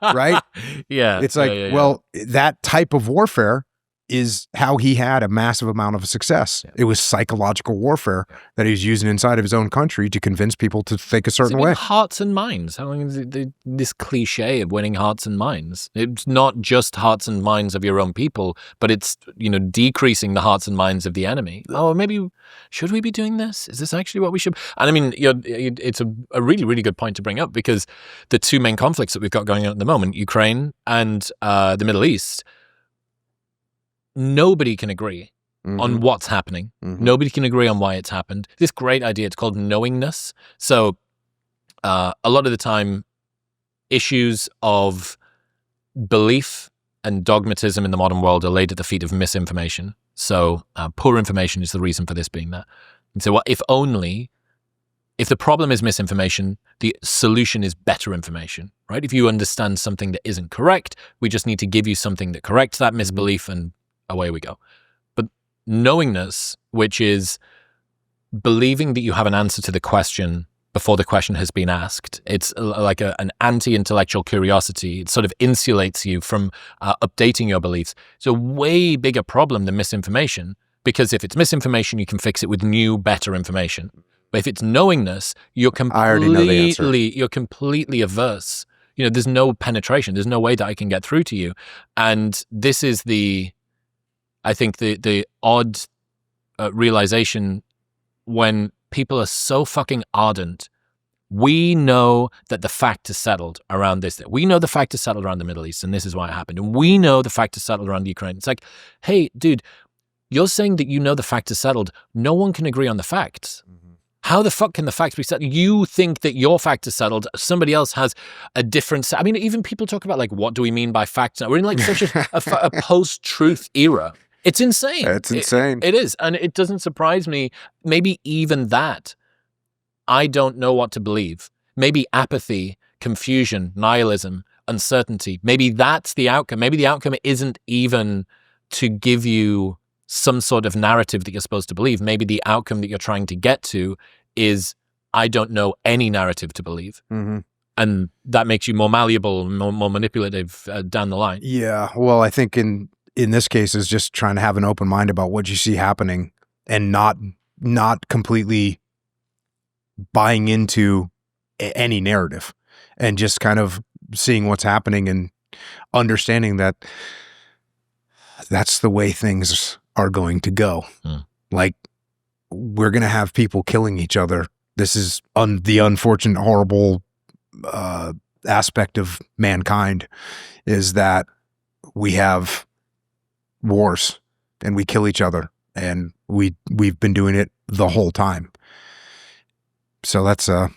right? Yeah. It's like, well, that type of warfare is how he had a massive amount of success. Yeah. It was psychological warfare that he was using inside of his own country to convince people to think a certain way. Hearts and minds. How long is this cliche of winning hearts and minds? It's not just hearts and minds of your own people, but it's, decreasing the hearts and minds of the enemy. Oh, maybe, should we be doing this? Is this actually what we should? And I mean, it's a really, really good point to bring up, because the two main conflicts that we've got going on at the moment, Ukraine and the Middle East, nobody can agree on what's happening. Nobody can agree on why it's happened. This great idea, it's called knowingness. So a lot of the time, issues of belief and dogmatism in the modern world are laid at the feet of misinformation. So poor information is the reason for this being that. And so if the problem is misinformation, the solution is better information, right? If you understand something that isn't correct, we just need to give you something that corrects that misbelief, and away we go. But knowingness, which is believing that you have an answer to the question before the question has been asked, it's like an anti-intellectual curiosity. It sort of insulates you from updating your beliefs. It's a way bigger problem than misinformation, because if it's misinformation, you can fix it with new, better information. But if it's knowingness, you're completely averse. There's no penetration. There's no way that I can get through to you. And this is I think the odd realization when people are so fucking ardent. We know that the fact is settled around this. We know the fact is settled around the Middle East, and this is why it happened. And we know the fact is settled around Ukraine. It's like, hey, dude, you're saying that the fact is settled. No one can agree on the facts. How the fuck can the facts be settled? You think that your fact is settled. Somebody else has a different... I mean, even people talk about, what do we mean by facts? We're in, such a post-truth era. It's insane. It's insane. It is. And it doesn't surprise me. Maybe even that, I don't know what to believe. Maybe apathy, confusion, nihilism, uncertainty. Maybe that's the outcome. Maybe the outcome isn't even to give you some sort of narrative that you're supposed to believe. Maybe the outcome that you're trying to get to is, I don't know any narrative to believe. And that makes you more malleable, more manipulative down the line. Yeah. Well, I think in this case is just trying to have an open mind about what you see happening, and not completely buying into any narrative, and just kind of seeing what's happening and understanding that that's the way things are going to go. We're going to have people killing each other. This is the unfortunate, horrible aspect of mankind, is that we have wars and we kill each other, and we've been doing it the whole time. So that's a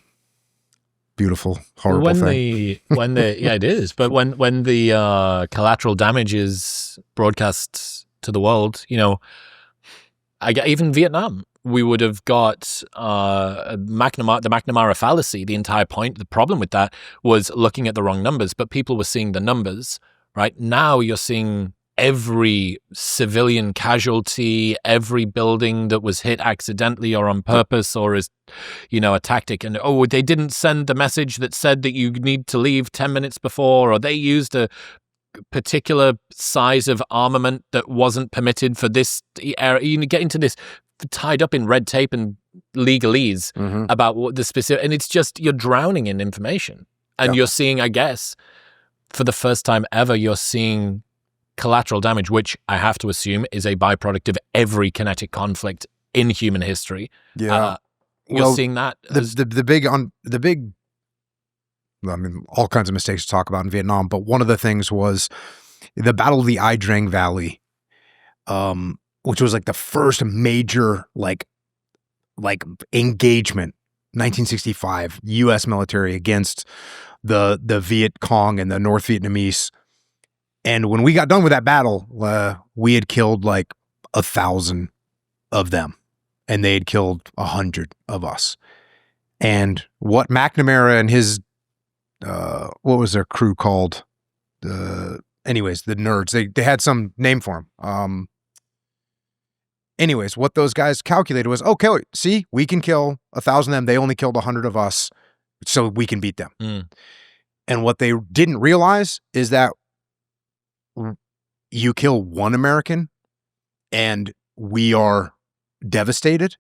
beautiful, horrible thing. Yeah, it is. But when the collateral damage is broadcast to the world, even Vietnam, we would have got the McNamara fallacy. The entire point, the problem with that was looking at the wrong numbers, but people were seeing the numbers. Right now, you're seeing every civilian casualty, every building that was hit accidentally or on purpose, or as, a tactic. And, they didn't send the message that said that you need to leave 10 minutes before, or they used a particular size of armament that wasn't permitted for this era. You get into this tied up in red tape and legalese about what the specific, and it's just, you're drowning in information. And you're seeing, I guess, for the first time ever, you're seeing collateral damage, which I have to assume is a byproduct of every kinetic conflict in human history. Yeah. You're seeing that. The big, I mean, all kinds of mistakes to talk about in Vietnam, but one of the things was the Battle of the Ai Drang Valley, which was the first major, engagement, 1965, U.S. military against the Viet Cong and the North Vietnamese. And when we got done with that battle, we had killed like 1,000 of them, and they had killed 100 of us. And what McNamara and his, what was their crew called? Anyways, the nerds, they had some name for them. Anyways, what those guys calculated was, okay, see, we can kill 1,000 of them. They only killed 100 of us, so we can beat them. And what they didn't realize is that you kill one American and we are devastated.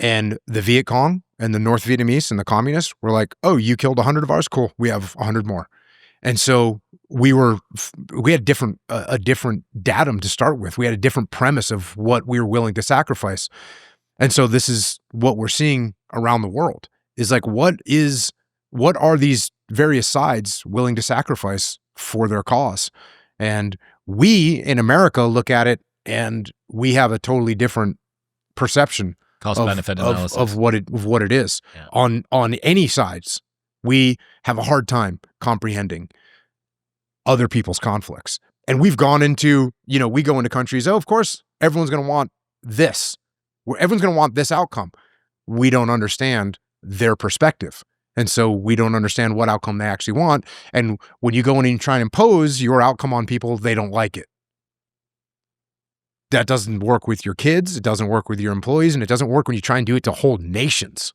And the Viet Cong and the North Vietnamese and the communists were like, oh, you killed 100 of ours? Cool. We have 100 more. And so we had a different datum to start with. We had a different premise of what we were willing to sacrifice. And so this is what we're seeing around the world is like, what are these various sides willing to sacrifice for their cause? And we in America look at it and we have a totally different perception cost-benefit analysis of what it is. Yeah. On any sides. We have a hard time comprehending other people's conflicts. And we've gone into, we go into countries, of course, everyone's going to want this. Everyone's going to want this outcome. We don't understand their perspective. And so we don't understand what outcome they actually want. And when you go in and try and impose your outcome on people, they don't like it. That doesn't work with your kids. It doesn't work with your employees. And it doesn't work when you try and do it to whole nations.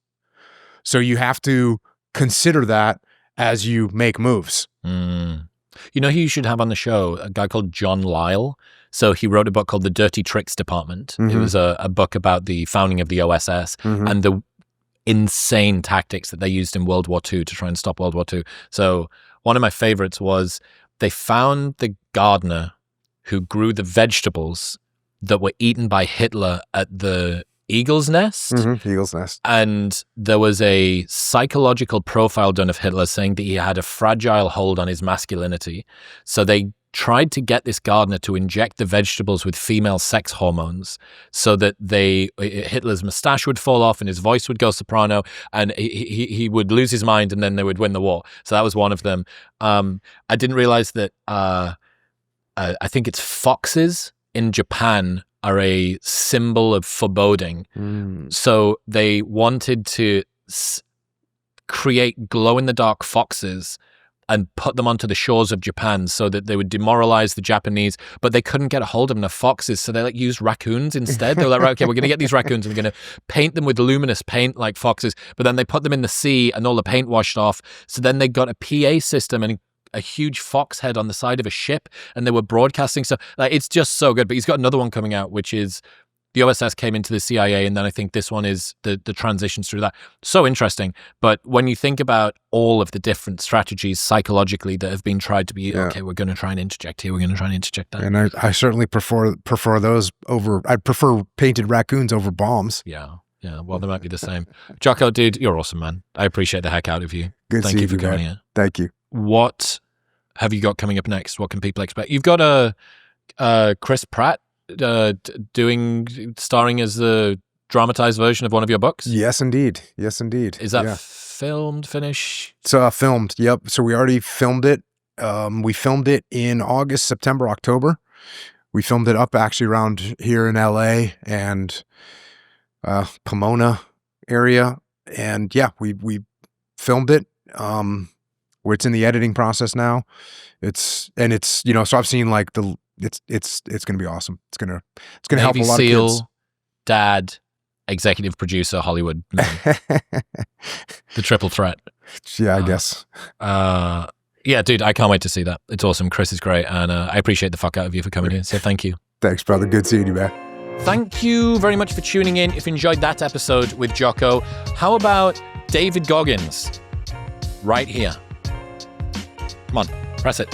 So you have to consider that as you make moves. You know who you should have on the show? A guy called John Lyle. So he wrote a book called The Dirty Tricks Department. It was a book about the founding of the OSS and the insane tactics that they used in World War II to try and stop World War II. So one of my favorites was they found the gardener who grew the vegetables that were eaten by Hitler at the Eagle's Nest. Eagle's Nest. And there was a psychological profile done of Hitler saying that he had a fragile hold on his masculinity. So they tried to get this gardener to inject the vegetables with female sex hormones so that Hitler's mustache would fall off and his voice would go soprano and he would lose his mind and then they would win the war. So that was one of them. I didn't realize that I think it's foxes in Japan are a symbol of foreboding. So they wanted to create glow-in-the-dark foxes and put them onto the shores of Japan so that they would demoralize the Japanese, but they couldn't get a hold of enough foxes, so they used raccoons instead. They were like, right, okay, we're going to get these raccoons and we're going to paint them with luminous paint like foxes, but then they put them in the sea and all the paint washed off, so then they got a PA system and a huge fox head on the side of a ship and they were broadcasting. So it's just so good. But he's got another one coming out, which is the OSS came into the CIA, and then I think this one is the transitions through that. So interesting. But when you think about all of the different strategies psychologically that have been tried to be, okay, we're going to try and interject here, we're going to try and interject that. And I certainly prefer those over, I prefer painted raccoons over bombs. Yeah, well, they might be the same. Jocko, dude, you're awesome, man. I appreciate the heck out of you. Thank you for coming here. Thank you. What have you got coming up next? What can people expect? You've got a Chris Pratt starring as the dramatized version of one of your books? Yes, indeed. Is that filmed, finished? So filmed, yep. So we already filmed it. We filmed it in August, September, October. We filmed it up actually around here in LA and Pomona area. And yeah, we filmed it. Where it's in the editing process now. It's so I've seen like it's going to be awesome. It's going to help a lot of kids. Dad, executive producer, Hollywood man. The triple threat. Yeah, I guess. Yeah, dude, I can't wait to see that. It's awesome. Chris is great. And I appreciate the fuck out of you for coming in. So thank you. Thanks, brother. Good seeing you, man. Thank you very much for tuning in. If you enjoyed that episode with Jocko, how about David Goggins? Right here. Come on, press it.